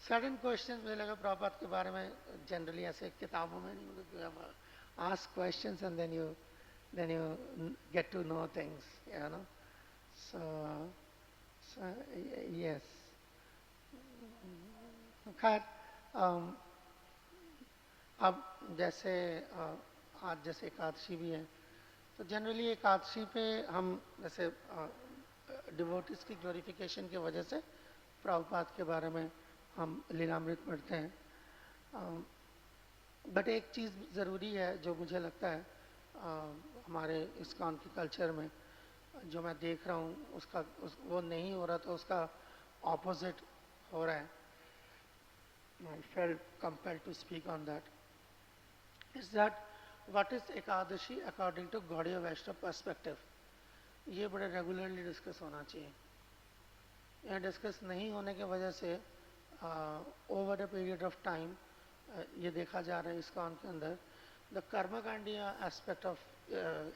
certain questions मुझे लगा प्रभुपाद के बारे में generally ऐसे किताबों में नहीं, मतलब you have ask questions and then you get to know things, So yes. खैर अब जैसे आज जैसे एकादशी भी है, तो जनरली एकादशी पे हम जैसे डिवोटीज की ग्लोरिफिकेशन की वजह से प्रभुपाद के बारे में हम लीलामृत पढ़ते हैं। बट एक चीज़ ज़रूरी है जो मुझे लगता है हमारे इस्कॉन के कल्चर में जो मैं देख रहा हूँ वो नहीं हो रहा, तो उसका ऑपोजिट हो रहा है। I felt compelled to speak on that. Is that what is Ekadashi according to Gaudiya Vaishnava perspective? ये बड़े रेगुलरली डिस्कस होना चाहिए। यह डिस्कस नहीं होने की वजह से over the period of time ये देखा जा रहा है इस्कॉन के अंदर द कर्मकांडीय एस्पेक्ट ऑफ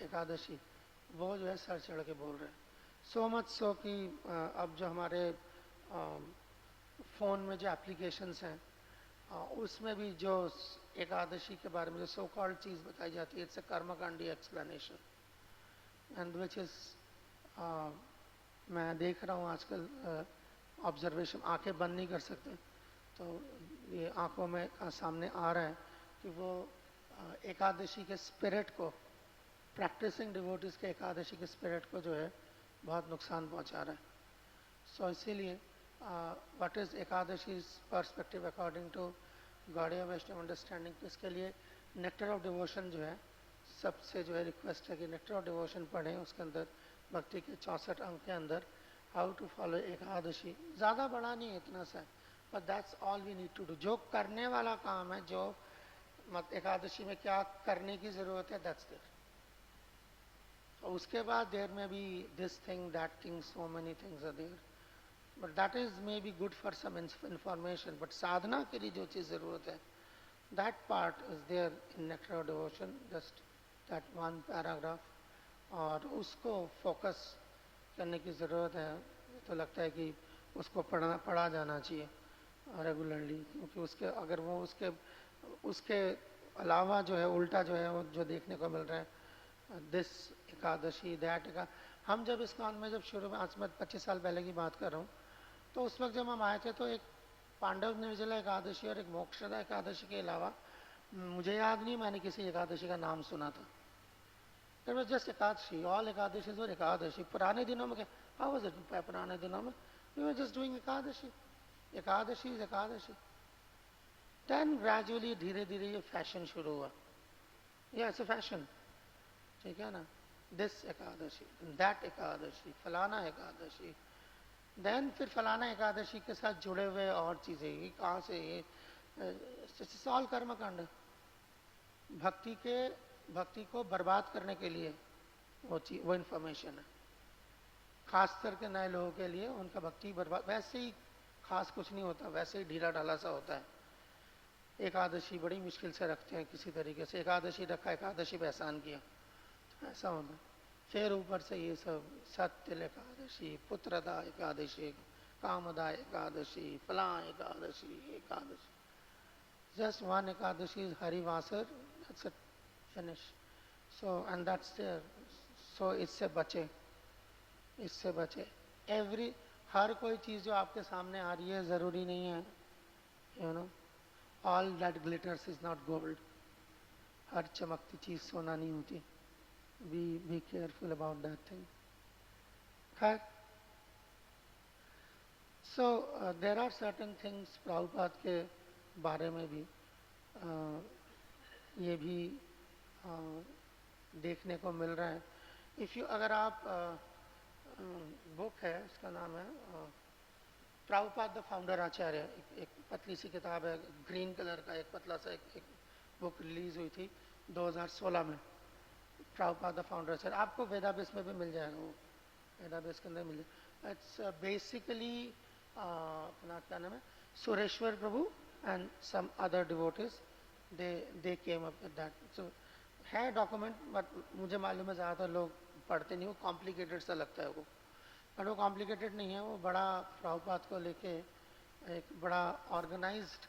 एकादशी वो जो है सर चढ़ के बोल रहे हैं। सो मच सो कि अब जो हमारे फ़ोन में जो एप्लीकेशंस हैं उसमें भी जो एकादशी के बारे में जो सो कॉल्ड चीज़ बताई जाती है, इट्स अ कर्मकांडी एक्सप्लेनेशन, एंड विच इज़ मैं देख रहा हूँ आजकल ऑब्जर्वेशन, आंखें बंद नहीं कर सकते, तो ये आंखों में सामने आ रहा है कि वो एकादशी के स्पिरिट को, प्रैक्टिसिंग डिवोटीज के एकादशी के स्पिरिट को जो है बहुत नुकसान पहुंचा रहा है। सो इसीलिए what is Ekadashi perspective according to Gaudiya Vaishnava understanding, तो इसके लिए नेक्टर ऑफ डिवोशन जो है सबसे जो है रिक्वेस्ट है कि नेक्टर ऑफ डिवोशन पढ़ें। उसके अंदर भक्ति के 64 अंक के अंदर हाउ टू फॉलो एकादशी, ज़्यादा बड़ा नहीं है, इतना सा, but that's all we need to do. जो करने वाला काम है, जो मत एकादशी में क्या करने की जरूरत है, दैट्स देयर। तो उसके बाद देयर में be this thing that thing, so many things are there, but that is may be good for some information. But साधना के लिए जो चीज जरूरत है, that part is there in Nectar Devotion, just that one paragraph, और उसको focus करने की ज़रूरत है। तो लगता है कि उसको पढ़ा जाना चाहिए रेगुलरली, क्योंकि उसके अगर वो उसके उसके अलावा जो है उल्टा जो है वो जो देखने को मिल रहा है, दिस एकादशी दैट हम जब इस कान में जब शुरू में, आज मैं 25 साल पहले की बात कर रहा हूँ, तो उस वक्त जब हम आए थे तो एक पांडव निर्जला एकादशी और एक मोक्षदा एकादशी के अलावा मुझे याद नहीं मैंने किसी एकादशी का नाम सुना था। It was just Ekadashi. All Ekadashis were Ekadashi. पुराने दिनों में क्या, how was it पुराने दिनों में? We were just doing Ekadashi. Ekadashi is Ekadashi. Then gradually धीरे धीरे ये फैशन शुरू हुआ. Yeah, it's a fashion. ठीक है ना? This Ekadashi, that Ekadashi, फलाना Ekadashi. Then फिर फलाना एकादशी के साथ जुड़े हुए और चीजें, ये कहाँ से ये सॉल कर्मकांड, भक्ति को बर्बाद करने के लिए वो इन्फॉर्मेशन है, खास करके नए लोगों के लिए। उनका भक्ति बर्बाद, वैसे ही खास कुछ नहीं होता, वैसे ही ढीला ढाला सा होता है। एकादशी बड़ी मुश्किल से रखते हैं किसी तरीके से, एकादशी रखा, एकादशी पे एहसान किया, तो ऐसा होता है। फिर ऊपर से ये सब सत्य Ekadashi, Putrada Ekadashi, Kamada Ekadashi, Phala Ekadashi, just one Ekadashi is Harivasar, that's it, finish. So and that's there. So इससे बचे। हर कोई चीज जो आपके सामने आ रही है जरूरी नहीं है, you know, all that glitters is not gold. हर चमकती चीज सोना नहीं होती। Be careful about that thing. खैर, so there are certain things Prabhupada के बारे में भी ये भी देखने को मिल रहा है। इफ यू, अगर आप बुक है, इसका नाम है प्रभुपाद द फाउंडर आचार्य, एक पतली सी किताब है, ग्रीन कलर का एक पतला सा एक बुक रिलीज हुई थी 2016 में, प्रभुपाद द फाउंडर आचार्य। आपको वेदाबेस में भी मिल जाएगा, वो वेदाबेस के अंदर मिल जाएगा। इट्स बेसिकली अपना क्या नाम है, Sureshwar Prabhu and some other devotees, they came up with that. So है डॉक्यूमेंट, बट मुझे मालूम है ज़्यादातर लोग पढ़ते नहीं, वो कॉम्प्लिकेटेड सा लगता है वो, बट वो कॉम्प्लिकेटेड नहीं है। वो बड़ा प्रभुपाद को लेके एक बड़ा ऑर्गेनाइज्ड,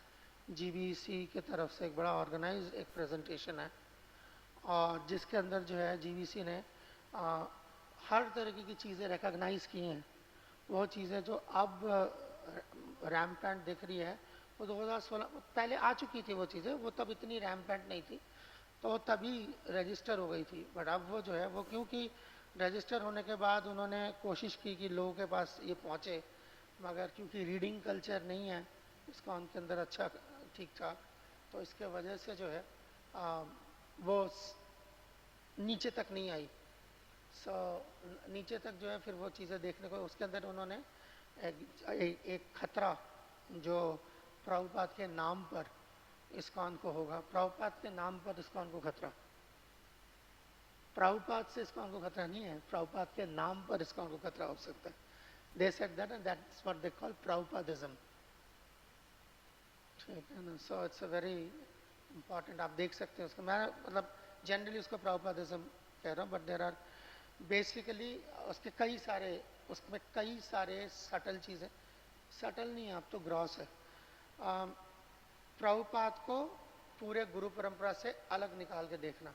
जीबीसी की तरफ से एक बड़ा ऑर्गेनाइज्ड एक प्रेजेंटेशन है, और जिसके अंदर जो है जीबीसी ने हर तरीके की चीज़ें रिकॉग्नाइज की हैं। वो चीज़ें जो अब रैम्पेंट दिख रही है, वो 2016 पहले आ चुकी थी वो चीज़ें, वो तब इतनी रैम्पेंट नहीं थी, तो वो तभी रजिस्टर हो गई थी। बट अब वो जो है वो, क्योंकि रजिस्टर होने के बाद उन्होंने कोशिश की कि लोगों के पास ये पहुँचे, मगर क्योंकि रीडिंग कल्चर नहीं है इसका उनके अंदर अच्छा ठीक ठाक, तो इसके वजह से जो है वो नीचे तक नहीं आई। सो नीचे तक जो है फिर वो चीज़ें देखने को, उसके अंदर उन्होंने एक खतरा जो प्रभुपाद के नाम पर इस्कॉन को होगा, प्रभुपाद के नाम पर इस्कॉन को खतरा, प्रभुपाद से इस्कॉन को खतरा नहीं है, प्रभुपाद के नाम पर इस्कॉन को खतरा हो सकता है। They said that and that's what they call Prabhupadism. ठीक है ना? So it's a very important, आप देख सकते हैं उसको। मैं मतलब जनरली उसको प्रभुपादिज्म कह रहा हूँ, बट देर आर बेसिकली उसमें कई सारे सटल चीज़ें, सटल नहीं है, अब तो ग्रॉस है। प्रभुपाद को पूरे गुरु परंपरा से अलग निकाल के देखना।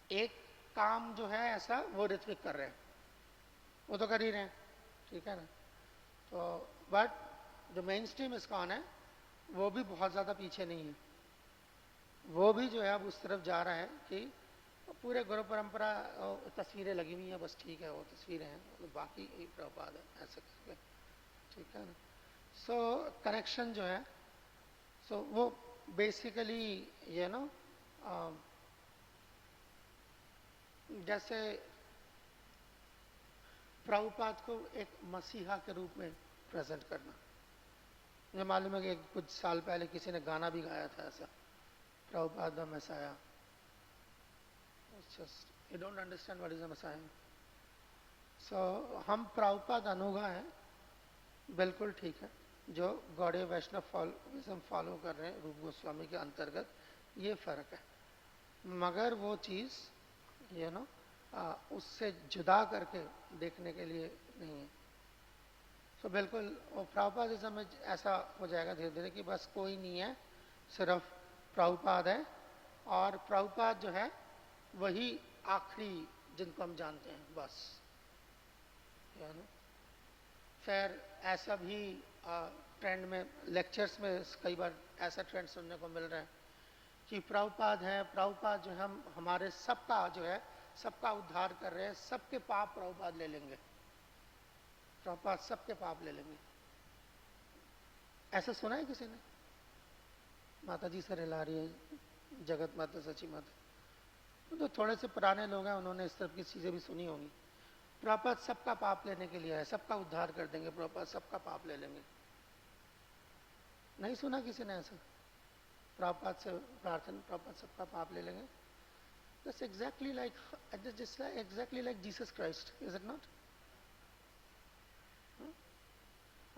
एक काम जो है ऐसा वो ऋत्विक कर रहे हैं, वो तो कर ही रहे हैं, ठीक है ना? तो बट जो मेन स्ट्रीम इस्कॉन है वो भी बहुत ज़्यादा पीछे नहीं है, वो भी जो है अब उस तरफ जा रहा है कि पूरे गुरु परंपरा, तस्वीरें लगी हुई हैं बस, ठीक है, वो तस्वीरें हैं, तो बाकी ही प्रभुपाद है ऐसे करके, ठीक है ना? सो कनेक्शन जो है, सो वो बेसिकली ये नो जैसे प्रभुपाद को एक मसीहा के रूप में प्रेजेंट करना। मुझे मालूम है कि कुछ साल पहले किसी ने गाना भी गाया था ऐसा, Prabhupada the Messiah. It's just, you don't understand what is a Messiah. So, हम प्रभुपाद अनुगा हैं, बिल्कुल ठीक है, जो गौड़ीय वैष्णव फॉलो कर रहे हैं रूप गोस्वामी के अंतर्गत, ये फर्क है, मगर वो चीज़ उससे जुदा करके देखने के लिए नहीं है। तो बिल्कुल वो प्रभुपादिज्म में ऐसा हो जाएगा धीरे धीरे कि बस कोई नहीं है, सिर्फ प्रभुपाद है, और प्रभुपाद जो है वही आखिरी जिनको हम जानते हैं, बस। फिर ऐसा भी ट्रेंड में, लेक्चर्स में कई बार ऐसा ट्रेंड सुनने को मिल रहा है कि प्रभुपाद है, प्रभुपाद जो हम हमारे सबका जो है सबका उद्धार कर रहे हैं, सबके पाप प्रभुपाद ले लेंगे, प्रभुपाद सबके पाप ले लेंगे। ऐसा सुना है किसी ने? माता जी से रिला रही है, जगत माता सची माता, तो थोड़े से पुराने लोग हैं, उन्होंने इस तरह की चीजें भी सुनी होंगी। प्रभुपाद सबका पाप लेने के लिए है, सबका उद्धार कर देंगे, प्रभुपाद सबका पाप ले लेंगे। नहीं सुना किसी ने ऐसा? प्रभुपाद से प्रार्थना, प्रभुपाद सबका पाप ले लेंगे। That's exactly like, just exactly like Jesus Christ, is it not?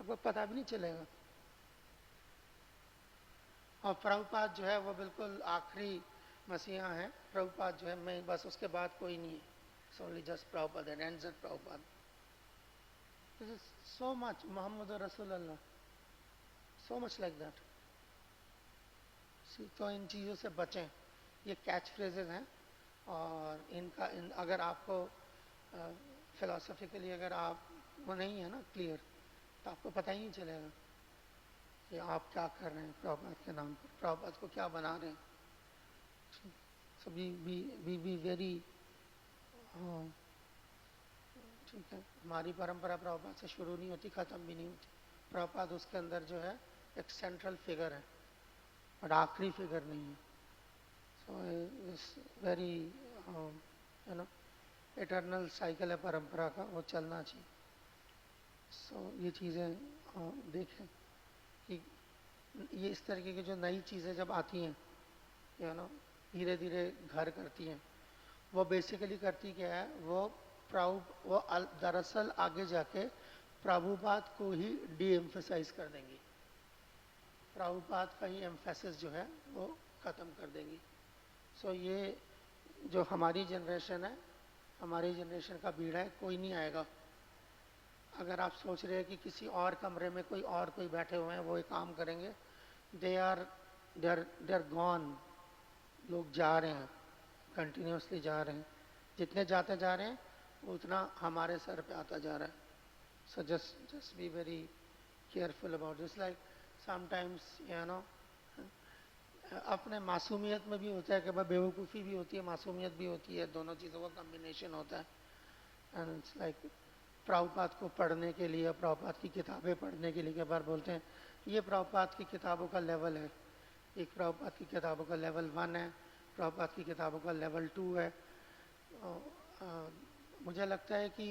आपको पता भी नहीं चलेगा। और प्रभुपाद जो है वो बिल्कुल आखिरी मसीहा है, प्रभुपाद जो है मैं बस, उसके बाद कोई नहीं है। It's only just Prabhupada and ends at Prabhupada. This is so much Muhammad Rasulullah, so much like that. तो इन चीज़ों से बचें, ये कैच फ्रेजेस हैं, और अगर आपको फिलोसफिकली अगर आप वो नहीं है ना क्लियर, तो आपको पता ही नहीं चलेगा कि आप क्या कर रहे हैं प्रभुपाद के नाम पर, प्रभुपाद को क्या बना रहे हैं। So be very, ठीक है, हमारी परंपरा प्रभुपाद से शुरू नहीं होती, ख़त्म भी नहीं होती। प्रभुपाद उसके अंदर जो है एक सेंट्रल फिगर है, और आखिरी फिगर नहीं है। सो इस वेरी इटर्नल साइकिल है परंपरा का, वो चलना चाहिए। सो ये चीज़ें देखें कि ये इस तरीके की जो नई चीज़ें जब आती हैं, धीरे धीरे घर करती हैं, वो बेसिकली करती क्या है, वो दरअसल आगे जाके प्रभुपाद को ही डी एम्फेसाइज कर देंगी, प्रभुपाद का ही एम्फेसिस जो है वो ख़त्म कर देंगी। सो ये जो हमारी जनरेशन है, हमारी जनरेशन का बीड़ा है, कोई नहीं आएगा। अगर आप सोच रहे हैं कि किसी और कमरे में कोई बैठे हुए हैं, वो एक काम करेंगे, दे आर गॉन। लोग जा रहे हैं, कंटिन्यूसली जा रहे हैं, जितने जाते जा रहे हैं उतना हमारे सर पे आता जा रहा है। So just be very careful about this. Like sometimes अपने मासूमियत में भी होता है कि भाई बेवकूफ़ी भी होती है, मासूमियत भी होती है, दोनों चीज़ों का कॉम्बिनेशन होता है। एंड इट्स लाइक प्रभुपाद को पढ़ने के लिए, प्रभुपाद की किताबें पढ़ने के लिए कई बार बोलते हैं ये प्रभुपाद की किताबों का लेवल है, एक प्रभुपाद की किताबों का लेवल 1 है, प्रभुपाद की किताबों का लेवल 2 है। मुझे लगता है कि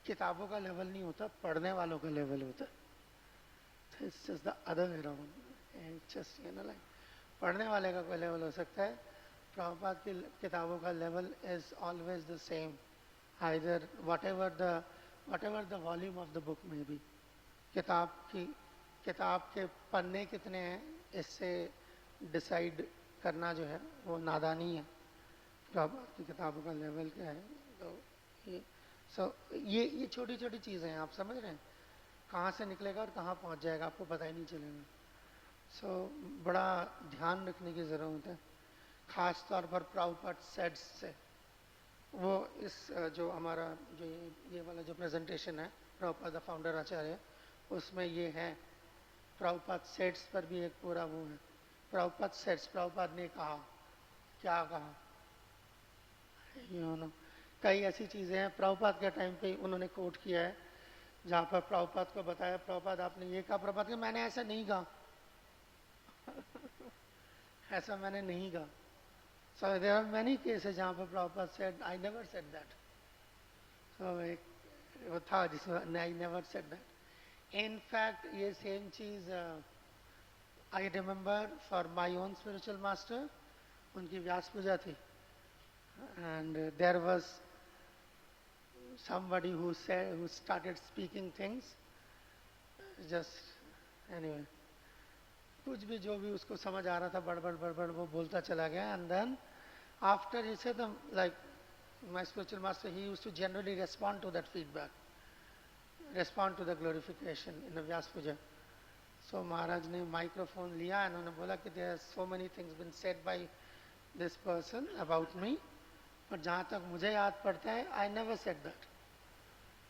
किताबों का लेवल नहीं होता, पढ़ने वालों का लेवल होता है। It's just the other way around. It's just like पढ़ने वाले का कोई लेवल हो सकता है, प्रभुपाद की किताबों का level is always the same, either whatever the volume of the book may be। किताब के पन्ने कितने हैं इससे डिसाइड करना जो है वो नादानी है। प्रभुपाद की किताबों का लेवल क्या है, तो ये छोटी छोटी चीज़ें हैं, आप समझ रहे हैं, कहाँ से निकलेगा और कहाँ पहुँच जाएगा आपको पता ही नहीं चलेगा। बड़ा ध्यान रखने की ज़रूरत है, ख़ास तौर पर प्रभुपाद सेट्स से। वो इस जो हमारा जो ये वाला जो प्रेजेंटेशन है प्रभुपाद द फाउंडर आचार्य, उसमें ये है, प्रभुपाद सेट्स पर भी एक पूरा वो है, प्रभुपाद सेट्स, प्रभुपाद ने कहा, क्या कहा, कई ऐसी चीज़ें हैं प्रभुपाद के टाइम पे उन्होंने कोट किया है, जहाँ पर प्रभुपाद को बताया, प्रभुपाद आपने ये कहा, प्रभुपाद कि मैंने ऐसा नहीं कहा ऐसा मैंने नहीं कहा। So there are many cases जहाँ पर Prabhupada said I never said that। So वो था जिसमें I never said that। In fact ये same cheese I remember for my own spiritual master, उनकी व्यास पूजा थी, and there was somebody who started speaking things, just anyway, कुछ भी जो भी उसको समझ आ रहा था बड़बड़ बड़बड़ वो बोलता चला गया. And then after he said like my spiritual master, he used to generally respond to that feedback, respond to the glorification in the Vyas Puja. So Maharaj ने microphone लिया, उन्होंने बोला कि there are so many things been said by this person about me, पर जहाँ तक मुझे याद पड़ता है I never said that.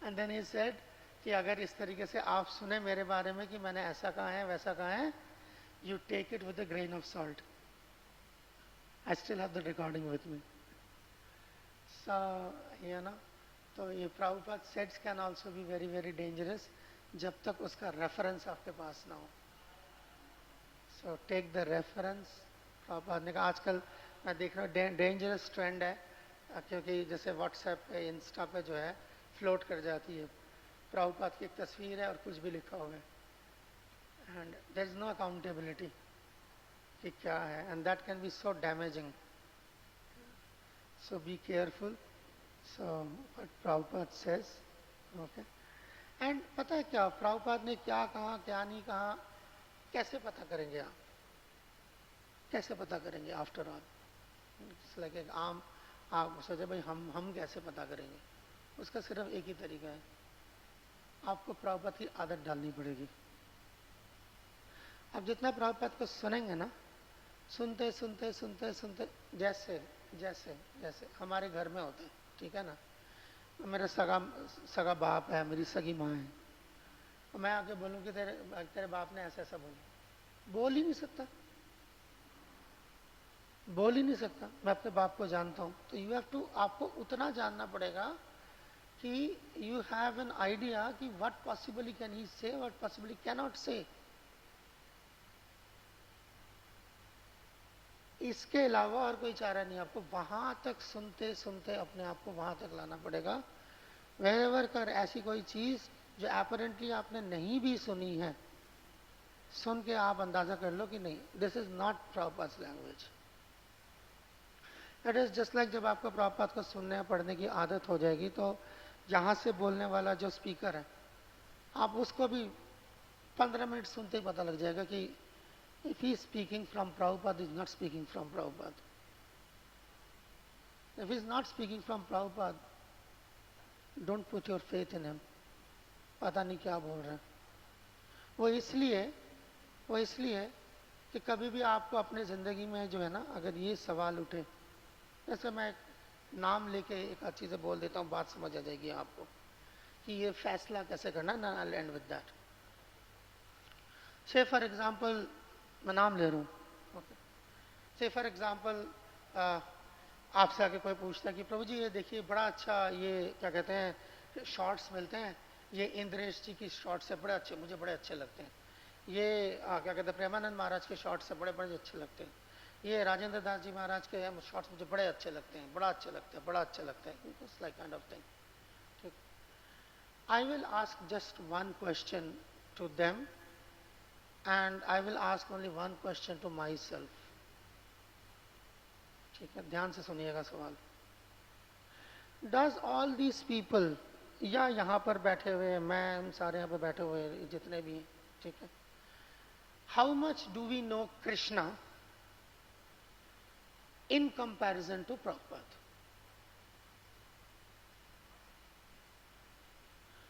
And then he said कि अगर इस तरीके से आप सुने मेरे बारे में कि मैंने ऐसा कहा है वैसा कहा है, you take it with a grain of salt. I still have the recording with me. So, you know, तो ये Prabhupada sets can also be very very dangerous जब तक उसका reference आपके पास ना हो. So take the reference. Prabhupada ने कहा आजकल मैं देख रहा हूँ dangerous trend है, क्योंकि जैसे WhatsApp पे इंस्टा पे जो है फ्लोट कर जाती है प्रभुपाद की एक तस्वीर है और कुछ भी लिखा हुआ है, and there is no accountability कि क्या है, and that can be so damaging. So be careful. So what Prabhupada says, okay. And पता है क्या प्रभुपाद ने क्या कहा क्या नहीं कहा, कैसे पता करेंगे आप, कैसे पता करेंगे? आफ्टर ऑल इट्स लाइक एक आम आप सोचे भाई हम कैसे पता करेंगे, उसका सिर्फ एक ही तरीका है, आपको प्रभुपाद की आदत डालनी पड़ेगी. आप जितना प्रभुपाद को सुनेंगे ना, सुनते सुनते सुनते सुनते जैसे जैसे जैसे हमारे घर में होता है, ठीक है ना, मेरा सगा बाप है, मेरी सगी माँ है, तो मैं आके बोलूँ कि तेरे बाप ने ऐसा ऐसा बोल ही नहीं सकता, बोल ही नहीं सकता. मैं अपने बाप को जानता हूँ. तो यू हैव टू, आपको उतना जानना पड़ेगा कि यू हैव एन आइडिया कि व्हाट पॉसिबली कैन ही से, व्हाट पॉसिबली कैन नॉट से. इसके अलावा और कोई चारा नहीं. आपको वहां तक सुनते सुनते अपने आप को वहां तक लाना पड़ेगा. वेरेवर कर ऐसी कोई चीज जो एपरेंटली आपने नहीं भी सुनी है, सुन के आप अंदाजा कर लो कि नहीं, this is not Prabhupada's language. It is just like जब आपको प्रभुपाद को सुनने पढ़ने की आदत हो जाएगी, तो यहाँ से बोलने वाला जो स्पीकर है, आप उसको भी 15 मिनट सुनते ही पता लग जाएगा कि if he is speaking from Prabhupada, he is not speaking from Prabhupada. If he is not speaking from Prabhupada, don't put your faith in him. पता नहीं क्या बोल रहे हैं. वो इसलिए कि कभी भी आपको अपने ज़िंदगी में जो है ना, अगर ये सवाल उठे, जैसे मैं नाम लेके एक अच्छी से बोल देता हूँ, बात समझ आ जाएगी आपको कि ये फैसला कैसे करना. ना आई एंड विद दैट. से फॉर एग्जांपल मैं नाम ले रहा हूँ, ओके. से फॉर एग्जांपल आपसे आके कोई पूछता है कि प्रभु जी ये देखिए बड़ा अच्छा, ये क्या कहते हैं शॉर्ट्स मिलते हैं, ये इंद्रेश जी की शॉर्ट्स है, बड़े अच्छे, मुझे बड़े अच्छे लगते हैं. ये क्या कहते हैं प्रेमानंद महाराज के शॉर्ट्स है, बड़े बड़े अच्छे लगते हैं. ये राजेंद्र दास जी महाराज के शॉर्ट्स मुझे बड़े अच्छे लगते हैं, बड़ा अच्छे लगते हैं, बड़ा अच्छे लगते हैं. It's like kind of thing. ठीक. I will ask just one question to them, and I will ask only one question to myself. ठीक है, ध्यान से सुनिएगा सवाल. Does all these people, या यहाँ पर बैठे हुए, मैं सारे यहाँ पर बैठे हुए जितने भी हैं, ठीक है, how much do we know Krishna in comparison to Prabhupada?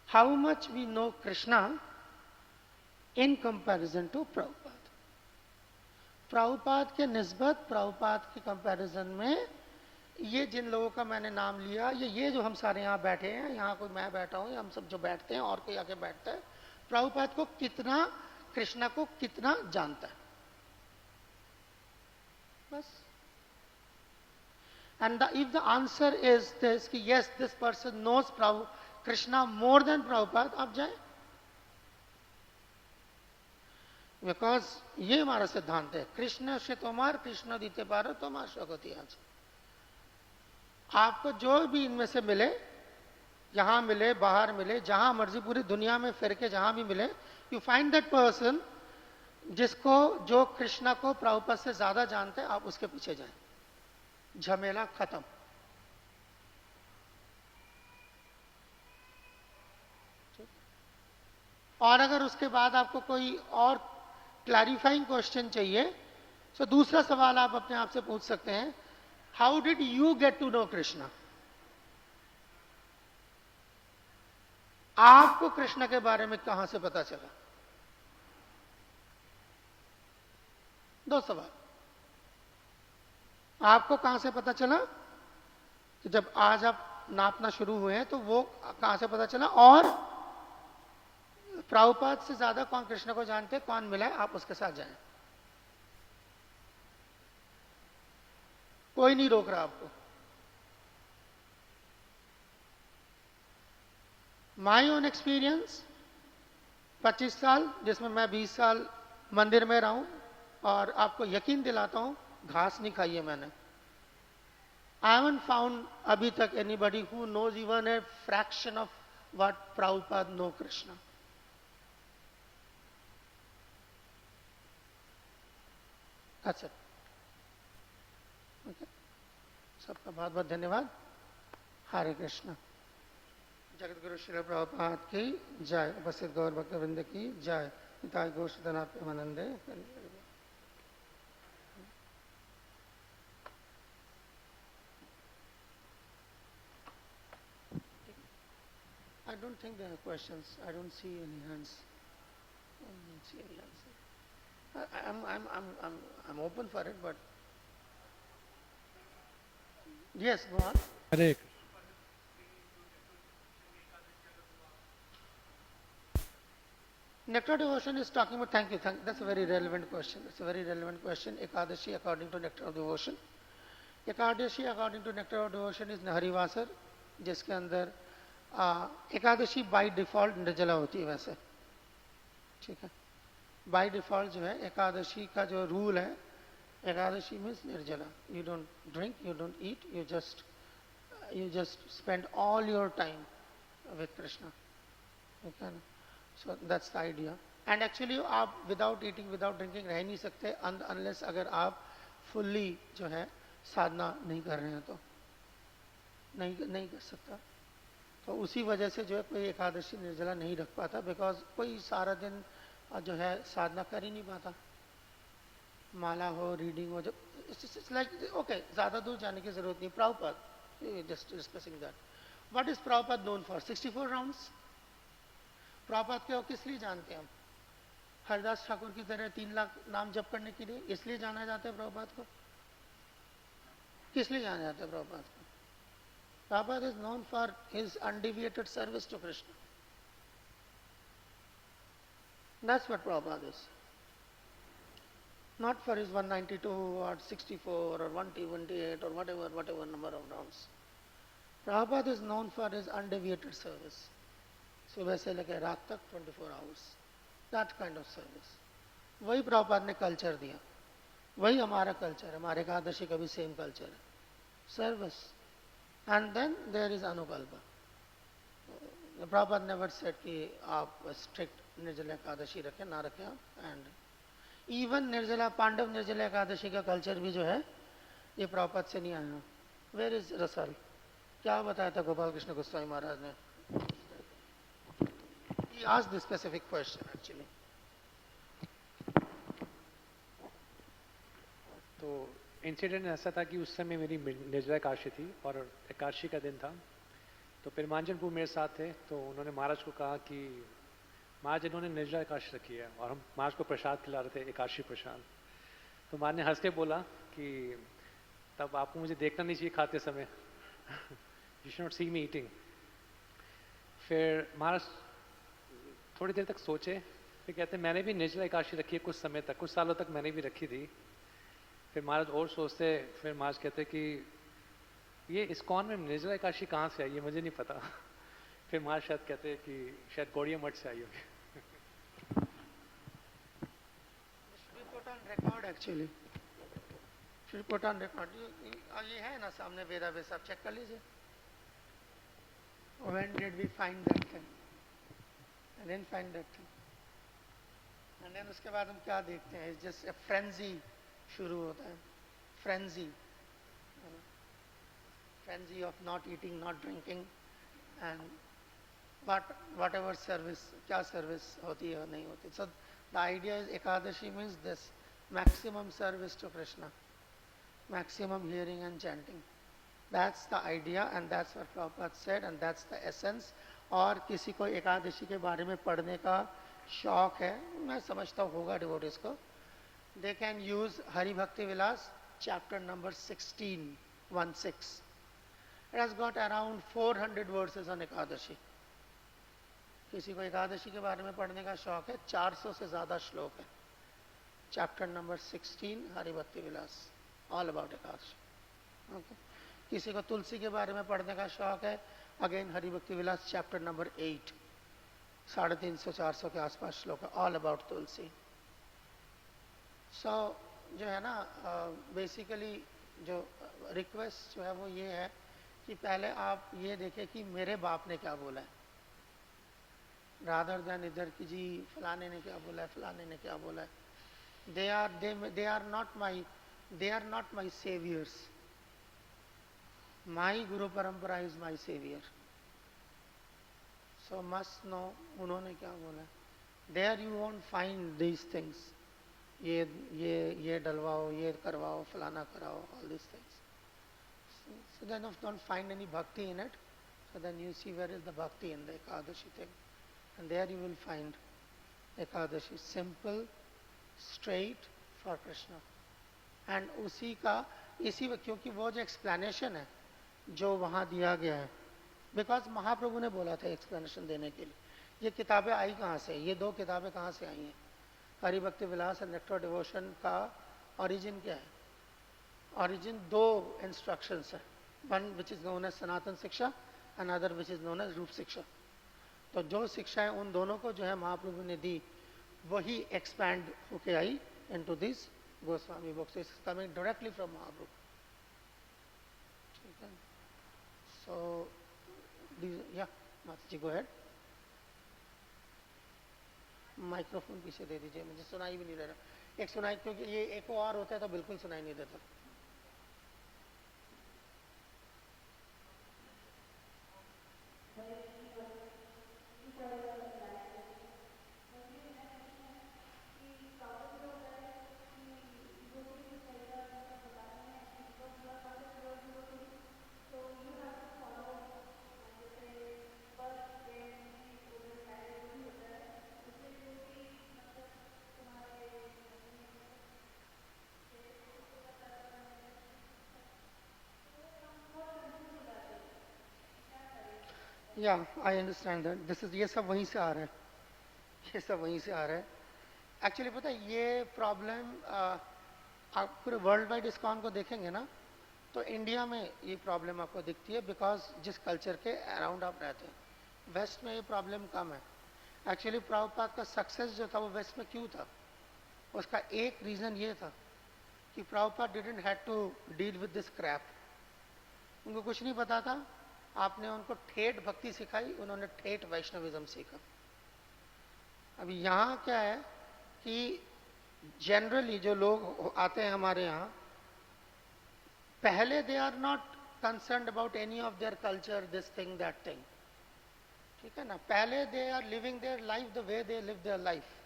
How much we know Krishna in comparison to Prabhupada? Prabhupada के निस्बत, प्रभुपाद के कंपैरिजन में ये जिन लोगों का मैंने नाम लिया, ये जो हम सारे यहाँ बैठे हैं, यहाँ कोई मैं बैठा हूँ, हम सब जो बैठते हैं और कोई आके बैठता है, प्रभुपाद को कितना, कृष्णा को कितना जानता है, बस. And if the answer is this कि yes, this person knows Krishna more than Prabhupada, आप जाए. बिकॉज ये हमारा सिद्धांत है, कृष्ण से तोमार कृष्ण दीते पारो तोमार शोकती आज. आपको जो भी इनमें से मिले, यहां मिले, बाहर मिले, जहां मर्जी पूरी दुनिया में फिर के जहां भी मिले, यू फाइंड दैट पर्सन जिसको, जो कृष्णा को प्रभुपाद से ज्यादा जानते हैं, आप उसके पीछे जाएं. झमेला खत्म। और अगर उसके बाद आपको कोई और क्लैरिफाइंग क्वेश्चन चाहिए तो दूसरा सवाल आप अपने आप से पूछ सकते हैं, how did you get to know Krishna? आपको कृष्ण के बारे में कहां से पता चला? दो सवाल। आपको कहां से पता चला कि जब आज आप नापना शुरू हुए हैं तो वो कहां से पता चला? और प्रभुपाद से ज्यादा कौन कृष्ण को जानते हैं, कौन मिला है, आप उसके साथ जाएं। कोई नहीं रोक रहा आपको। माई ओन एक्सपीरियंस 25 साल, जिसमें मैं 20 साल मंदिर में रहा हूं, और आपको यकीन दिलाता हूं घास नहीं खाई है मैंने। आई हैवंट फाउंड अभी तक anybody who knows even a fraction of what Prabhupada know Krishna. That's it. Okay. सबका बहुत बहुत धन्यवाद। हरे कृष्ण। जगत गुरु श्री प्रभुपाद की जय। उपस्थित गौर भक्तवृंद की जय। Nitai गौरनानंदे। I don't think there are questions. I don't see any hands. I don't see any hands. I'm open for it, but yes, go on. Hare Nectar devotion is talking about, thank you, that's a very relevant question. That's a very relevant question. Ekadashi according to Nectar of Devotion. Ekadashi according to Nectar of Devotion is Hariwasar, जिसके अंदर Ekadashi by default निर्जला होती है वैसे, ठीक है। By default जो है एकादशी का जो रूल है, एकादशी मीन्स निर्जला। You don't drink, you don't eat, you just spend all your time with Krishna. Okay? So that's the idea. And actually आप without eating, without drinking रह नहीं सकते unless अगर आप fully जो है साधना नहीं कर रहे हैं तो नहीं कर सकता। तो उसी वजह से जो है कोई एकादशी निर्जला नहीं रख पाता, बिकॉज कोई सारा दिन जो है साधना कर ही नहीं पाता। माला हो, रीडिंग हो, इट्स लाइक ओके, ज्यादा दूर जाने की जरूरत नहीं। Prabhupada just discussing that, what is Prabhupada known for? 64 rounds. Prabhupada को किस लिए जानते हैं हम? हरिदास ठाकुर की तरह 3 लाख नाम जप करने के लिए इसलिए जाना जाता है प्रभुपाद को? किस लिए जाना जाता है प्रभुपाद को? Prabhupada is known for his undeviated service to Krishna. That's what Prabhupada is. Not for his 192 or 64 or 128 or whatever number of rounds. Prabhupada is known for his undeviated service. सुबह से लेकर रात तक 24 hours. That kind of service. वही प्रभुपाद ने culture दिया, वही हमारा कल्चर है। हमारे एकादशी का भी सेम कल्चर है, service. And then there is Anukalpa. The Prabhupada never said कि आप strict निर्जला एकादशी रखें, ना रखें आप। And even निर्जला पांडव निर्जला एकादशी का कल्चर भी जो है ये प्रभुपाद से नहीं आया। Where is Russell? क्या बताया था गोपाल कृष्ण गोस्वामी महाराज ने? He asked this specific question actually. तो इंसिडेंट ऐसा था कि उस समय मेरी निर्जला एकादशी थी और एकादशी का दिन था। तो फिर मांजनपुर मेरे साथ थे, तो उन्होंने महाराज को कहा कि महाराज इन्होंने निर्जला एकादशी रखी है, और हम महाराज को प्रसाद खिला रहे थे, एकादशी प्रसाद। तो महाराज ने हंस के बोला कि तब आपको मुझे देखना नहीं चाहिए खाते समय, you should not see me eating. फिर महाराज थोड़ी देर तक सोचे, फिर कहते मैंने भी निर्जला एकादशी रखी है कुछ समय तक, कुछ सालों तक मैंने भी रखी थी। फिर महाराज और सोचते, फिर महाराज कहते कि ये इस्कॉन में निर्जला एकादशी कहाँ से आई है, मुझे नहीं पता। फिर महाराज शायद कहते कि शायद गौड़िया मठ से आई होगी। Record actually put on record. ये है ना सामने वेदावेस, आप चेक कर लीजिए। When did we find that thing? I didn't find that thing. And then उसके बाद हम क्या देखते हैं? It's just a frenzy शुरू होता है, frenzy. frenzy of not eating, not drinking, and whatever service, क्या service होती है नहीं होती. So the idea is Ekadashi means this maximum service to Krishna, maximum hearing and chanting. That's the idea and that's what Prabhupada said and that's the essence. और किसी को एकादशी के बारे में पढ़ने का शौक है, मैं समझता होगा डिवोटीज को, they can use Hari Bhakti Vilas chapter number 16, 1-6. It has got around 400 verses on Ekadashi. किसी को एकादशी के बारे में पढ़ने का शौक है, 400 से ज्यादा श्लोक है. Chapter number 16 Hari Bhakti Vilas, all about Ekadashi. Okay. किसी को तुलसी के बारे में पढ़ने का शौक है, अगेन हरि भक्ति विलास चैप्टर नंबर 8, 350-400 के आसपास श्लोक है, ऑल अबाउट तुलसी. सो जो है ना, बेसिकली जो रिक्वेस्ट जो है वो ये है कि पहले आप ये देखें कि मेरे बाप ने क्या बोला है, रादर देन इधर की जी फलाने ने क्या बोला है, फलाने ने क्या बोला है. they are not my saviors. My Guru Parampara is my savior. So must know उन्होंने क्या बोला है. There you won't find these things. ये डलवाओ, ये करवाओ, फलाना कराओ, all these things. So then don't find any bhakti in it. So then you see where is the bhakti in the Ekadashi thing. And there you will find Ekadashi simple, straight for Krishna. And उसी का क्योंकि वो जो explanation है जो वहाँ दिया गया है, बिकॉज महाप्रभु ने बोला था एक्सप्लेनेशन देने के लिए. ये किताबें आई कहाँ से, ये दो किताबें कहाँ से आई हैं? Hari Bhakti Vilas and Nectar Devotion का ओरिजिन क्या है? ओरिजिन दो इंस्ट्रक्शंस है, one which is known as Sanatan Shiksha and other which is known as Rup Shiksha. तो जो शिक्षाएं उन दोनों को जो है महाप्रभु ने दी, वही एक्सपैंड होके आई into this Goswami books. Is coming directly from Mahaprabhu. ठीक है. सो या माता जी, गो अहेड. माइक्रोफोन पीछे दे दीजिए, मुझे सुनाई भी नहीं दे रहा. एक सुनाई, क्योंकि ये एको और होता है तो बिल्कुल सुनाई नहीं देता. या I understand that. This is, ये सब वहीं से आ रहा है, ये सब वहीं से आ रहा है. एक्चुअली पता है ये प्रॉब्लम आप पूरे वर्ल्ड वाइड इस्कॉन को देखेंगे ना, तो इंडिया में ये प्रॉब्लम आपको दिखती है, बिकॉज जिस कल्चर के अराउंड आप रहते हैं. वेस्ट में ये प्रॉब्लम कम है. एक्चुअली प्रभुपाद का सक्सेस जो था वो वेस्ट में क्यों था? उसका एक रीज़न ये था कि Prabhupada didn't had to deal with this crap. उनको कुछ नहीं पता था. आपने उनको ठेठ भक्ति सिखाई, उन्होंने ठेठ वैष्णविज्म सीखा. अभी यहाँ क्या है कि जनरली जो लोग आते हैं हमारे यहाँ, पहले they are not concerned about any of their culture, this thing that thing. ठीक है ना. पहले they are living their life the way they live their life.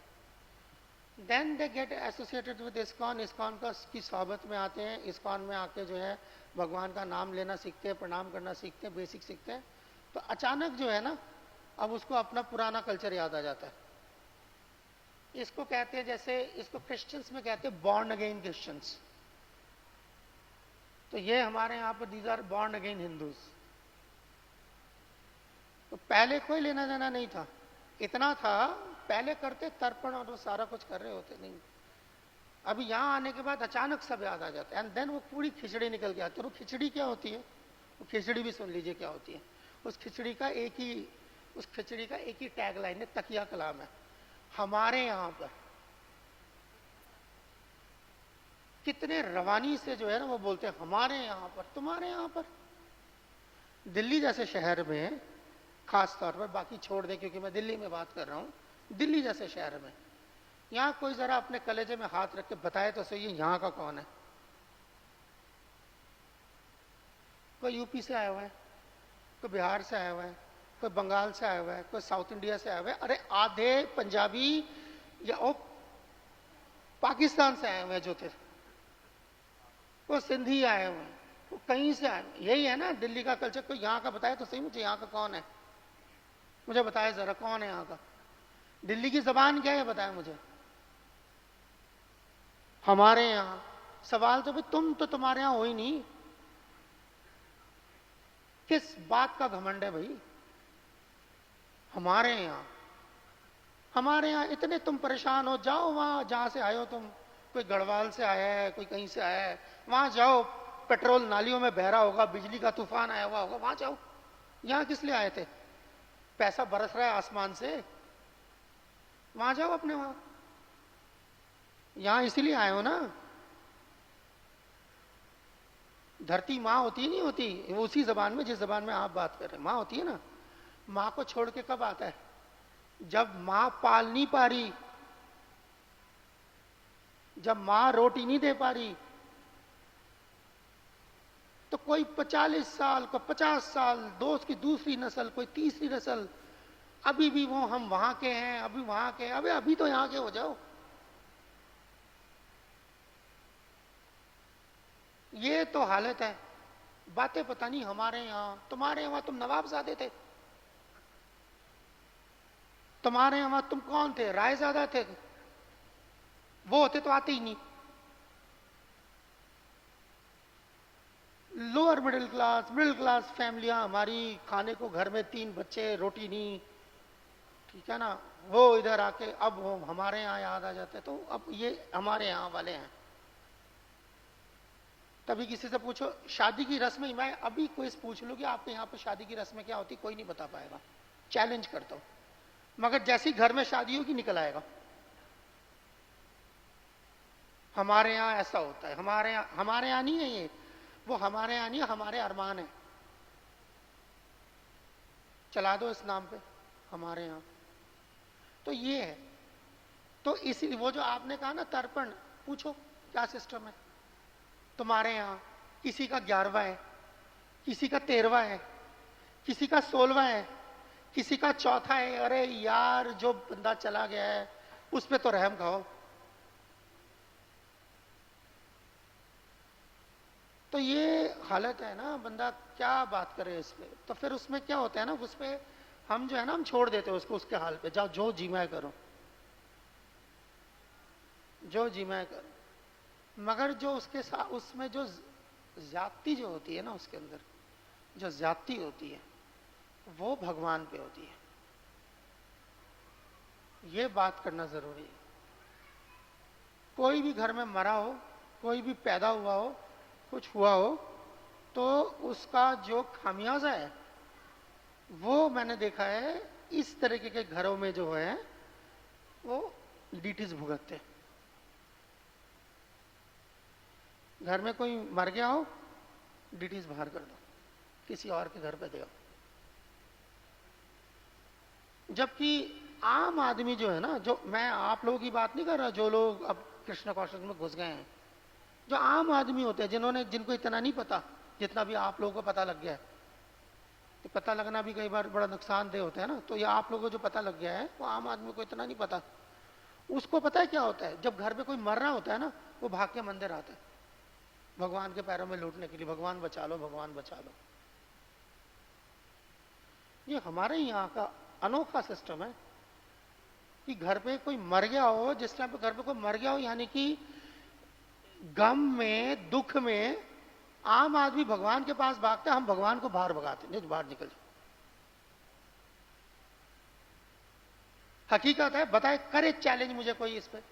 Then they get associated with ISKCON. ISKCON का की सोहबत में आते हैं, इस्कॉन में आके जो है भगवान का नाम लेना सीखते हैं, प्रणाम करना सीखते हैं, बेसिक सीखते हैं. तो अचानक जो है ना, अब उसको अपना पुराना कल्चर याद आ जाता है. इसको कहते हैं, जैसे इसको क्रिश्चियंस में कहते हैं बॉर्न अगेन क्रिश्चियंस. तो ये हमारे यहाँ पर these are born again Hindus. तो पहले कोई लेना देना नहीं था. इतना था पहले करते तर्पण और वो सारा कुछ कर रहे होते नहीं. अभी यहाँ आने के बाद अचानक सब याद आ जाता है. एंड देन वो पूरी खिचड़ी निकल के आती है. वो खिचड़ी क्या होती है, वो खिचड़ी भी सुन लीजिए क्या होती है. उस खिचड़ी का एक ही टैग लाइन है, तकिया कलाम है. हमारे यहाँ पर कितने रवानी से जो है ना वो बोलते हैं हमारे यहाँ पर, तुम्हारे यहाँ पर. दिल्ली जैसे शहर में खास तौर पर, बाकी छोड़ दें क्योंकि मैं दिल्ली में बात कर रहा हूँ. दिल्ली जैसे शहर में यहाँ कोई जरा अपने कलेजे में हाथ रख के बताए तो सही, यहाँ का कौन है? कोई यूपी से आया हुआ है, कोई बिहार से आया हुआ है, कोई बंगाल से आया हुआ है, कोई साउथ इंडिया से आया हुआ है, अरे आधे पंजाबी या वो पाकिस्तान से आए हुए जो थे, वो सिंधी आए हुए हैं, वो कहीं से आए। यही है ना दिल्ली का कल्चर। कोई यहाँ का बताए तो सही मुझे, यहाँ का कौन है, मुझे बताए जरा कौन है यहाँ का, दिल्ली की जबान क्या है बताए मुझे। हमारे यहाँ सवाल तो भाई तुम तो तुम्हारे यहाँ हो ही नहीं, किस बात का घमंड है भाई। हमारे यहाँ इतने तुम परेशान हो, जाओ वहां जहां से आए हो तुम, कोई गढ़वाल से आया है, कोई कहीं से आया है, वहां जाओ, पेट्रोल नालियों में बह रहा होगा, बिजली का तूफान आया हुआ होगा, वहां जाओ। यहां किस लिए आए थे, पैसा बरस रहा है आसमान से, वहां जाओ अपने वहां। यहां इसीलिए आए हो ना। धरती माँ होती नहीं होती, वो उसी जबान में जिस जबान में आप बात कर रहे हैं, माँ होती है ना। माँ को छोड़ के कब आता है, जब माँ पाल नहीं पा रही, जब माँ रोटी नहीं दे पा रही। तो कोई 45 साल, कोई 50 साल, दोस्त की दूसरी नस्ल, कोई तीसरी नस्ल, अभी भी वो हम वहां के हैं, अभी वहां के, अभी तो यहां के हो जाओ। ये तो हालत है। बातें पता नहीं हमारे यहां, तुम्हारे यहां तुम नवाबजादे थे, तुम्हारे यहां तुम कौन थे, रायजादा थे, वो होते तो आते ही नहीं। लोअर मिडिल क्लास फैमिलियां हमारी, खाने को घर में 3 बच्चे, रोटी नहीं, ठीक है ना। वो इधर आके अब वो हमारे यहाँ याद आ जाते, तो अब ये हमारे यहाँ वाले हैं। तभी किसी से पूछो शादी की रस्में, मैं अभी कोई पूछ लूं कि आपके यहाँ पे शादी की रस्में क्या होती, कोई नहीं बता पाएगा, चैलेंज करता हूं। मगर जैसे ही घर में शादी होगी निकल आएगा, हमारे यहाँ ऐसा होता है, हमारे यहाँ नहीं है ये, वो हमारे यहाँ नहीं, हमारे अरमान है, चला दो इस नाम पे हमारे यहाँ। तो ये है। तो इसी वो जो आपने कहा ना तर्पण, पूछो क्या सिस्टम है तुम्हारे यहाँ। किसी का 11वां है, किसी का 13वां है, किसी का 16वां है, किसी का 4था है। अरे यार जो बंदा चला गया है उस पे तो रहम खाओ। तो ये हालत है ना, बंदा क्या बात करे इस पे। तो फिर उसमें क्या होता है ना, उस पे हम जो है ना, हम छोड़ देते हैं उसको उसके हाल पे, जाओ जो जीमा करो, जो जीमा करो। मगर जो उसके साथ उसमें जो ज्यादती जो होती है ना, उसके अंदर जो ज्यादती होती है वो भगवान पे होती है। ये बात करना जरूरी है। कोई भी घर में मरा हो, कोई भी पैदा हुआ हो, कुछ हुआ हो, तो उसका जो खामियाजा है वो मैंने देखा है इस तरीके के घरों में जो है वो डीटीज भुगतते। घर में कोई मर गया हो, डीटीज बाहर कर दो, किसी और के घर पे दे। जबकि आम आदमी जो है ना, जो मैं आप लोगों की बात नहीं कर रहा, जो लोग अब कृष्ण कौशल में घुस गए हैं, जो आम आदमी होते हैं, जिनको इतना नहीं पता जितना भी आप लोगों को पता लग गया है। तो पता लगना भी कई बार बड़ा नुकसानदेह होता है ना। तो ये आप लोगों को जो पता लग गया है वो आम आदमी को इतना नहीं पता। उसको पता है क्या होता है, जब घर में कोई मर रहा होता है ना, वो भाग के मंदिर आता है भगवान के पैरों में लूटने के लिए, भगवान बचा लो, भगवान बचा लो। ये हमारे यहाँ का अनोखा सिस्टम है कि घर पे कोई मर गया हो, जिस टाइम पे घर पे कोई मर गया हो, यानी कि गम में, दुख में आम आदमी भगवान के पास भागता है, हम भगवान को बाहर भगाते, नहीं बाहर निकल जाओ। हकीकत है, बताए, करे चैलेंज मुझे कोई इस पे,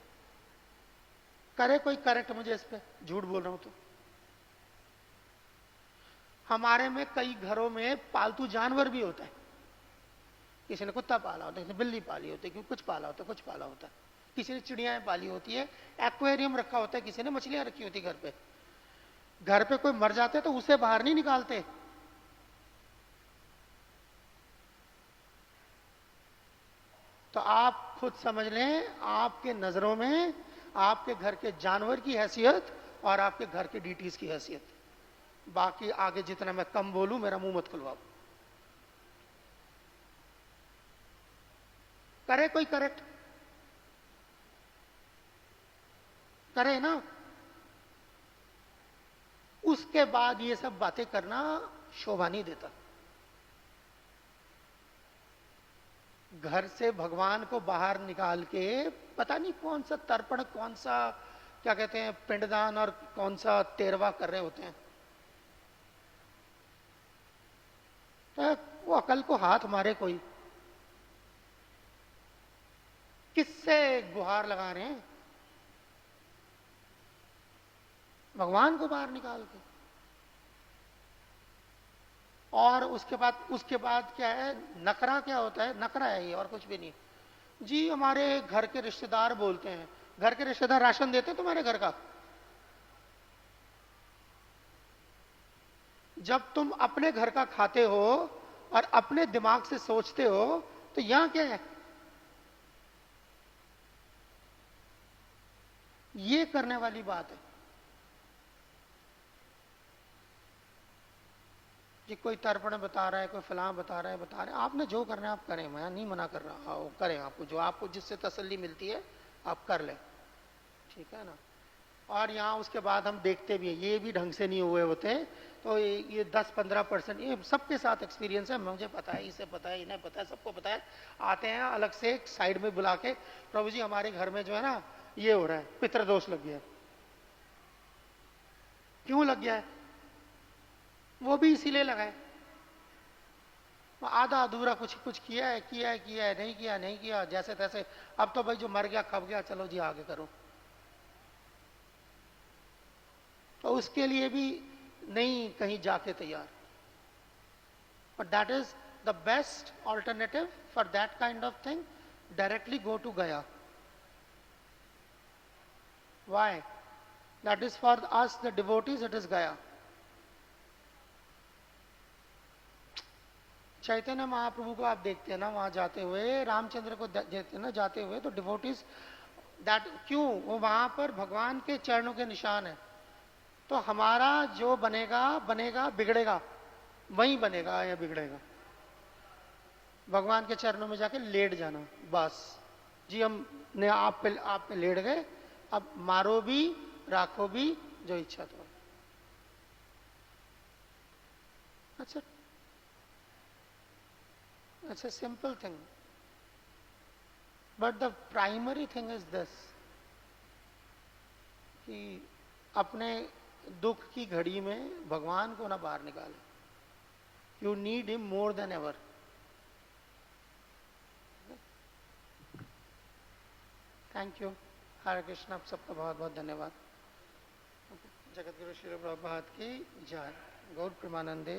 करे कोई करेक्ट मुझे इस पे, झूठ बोल रहा हूं तो। हमारे में कई घरों में पालतू जानवर भी होता है। किसी ने कुत्ता पाला होता है, किसी ने बिल्ली पाली होती है, कुछ पाला होता है, कुछ पाला होता है। किसी ने चिड़ियाएं पाली होती है, एक्वेरियम रखा होता है, किसी ने मछलियां रखी होती है घर पे। घर पे कोई मर जाते तो उसे बाहर नहीं निकालते। तो आप खुद समझ लें, आपके नजरों में आपके घर के जानवर की हैसियत और आपके घर के डीटीज की हैसियत। बाकी आगे जितना मैं कम बोलूं मेरा मुंह मत खुलवाओ। करे कोई करेक्ट करे ना, उसके बाद ये सब बातें करना शोभा नहीं देता। घर से भगवान को बाहर निकाल के पता नहीं कौन सा तर्पण, कौन सा क्या कहते हैं पिंडदान, और कौन सा तेरवा कर रहे होते हैं। तो वो अकल को हाथ मारे कोई, किससे गुहार लगा रहे हैं? भगवान को बाहर निकाल के। और उसके बाद क्या है, नकरा क्या होता है? नकरा है ये, और कुछ भी नहीं जी। हमारे घर के रिश्तेदार बोलते हैं, घर के रिश्तेदार राशन देते हैं तुम्हारे घर का? जब तुम अपने घर का खाते हो और अपने दिमाग से सोचते हो तो यहां क्या है? ये करने वाली बात है कि कोई तर्पण बता रहा है, कोई फलां बता रहा है, आपने जो करना है आप करें, मैं नहीं मना कर रहा, करें, आपको जो आपको जिससे तसल्ली मिलती है आप कर लें, ठीक है ना। और यहाँ उसके बाद हम देखते भी हैं ये भी ढंग से नहीं हुए होते, तो ये 10-15% ये सबके साथ एक्सपीरियंस है, मुझे पता है, इसे पता है, इन्हें पता है, सबको पता है। आते हैं अलग से एक साइड में बुला के, प्रभु जी हमारे घर में जो है ना ये हो रहा है, पितृदोष लग गया है। क्यों लग गया है? वो भी इसीलिए लगा है, आधा अधूरा कुछ कुछ किया है, नहीं किया, जैसे तैसे। अब तो भाई जो मर गया खप गया, चलो जी आगे करो। तो उसके लिए भी नहीं कहीं जाके तैयार। But that is the best alternative for that kind of thing, directly go to Gaya. Why? That is for us the devotees, it is Gaya. Chaitanya महाप्रभु को आप देखते हैं ना वहां जाते हुए, रामचंद्र को देखते हैं ना जाते हुए, तो डिवोटीज दैट क्यों? वो वहां पर भगवान के चरणों के निशान है। तो हमारा जो बनेगा बिगड़ेगा, वहीं बनेगा या बिगड़ेगा, भगवान के चरणों में जाके लेट जाना बस। जी हमने आप पे लेट गए, अब मारो भी राखो भी जो इच्छा तो। अच्छा, it's a simple thing, but the primary thing is this कि अपने दुख की घड़ी में भगवान को ना बाहर निकाले। You need him more than ever. Thank you. Hare Krishna. आप सबका बहुत बहुत धन्यवाद। जगत गुरु श्री प्रभुपाद की जय। गौर प्रेमानंदे।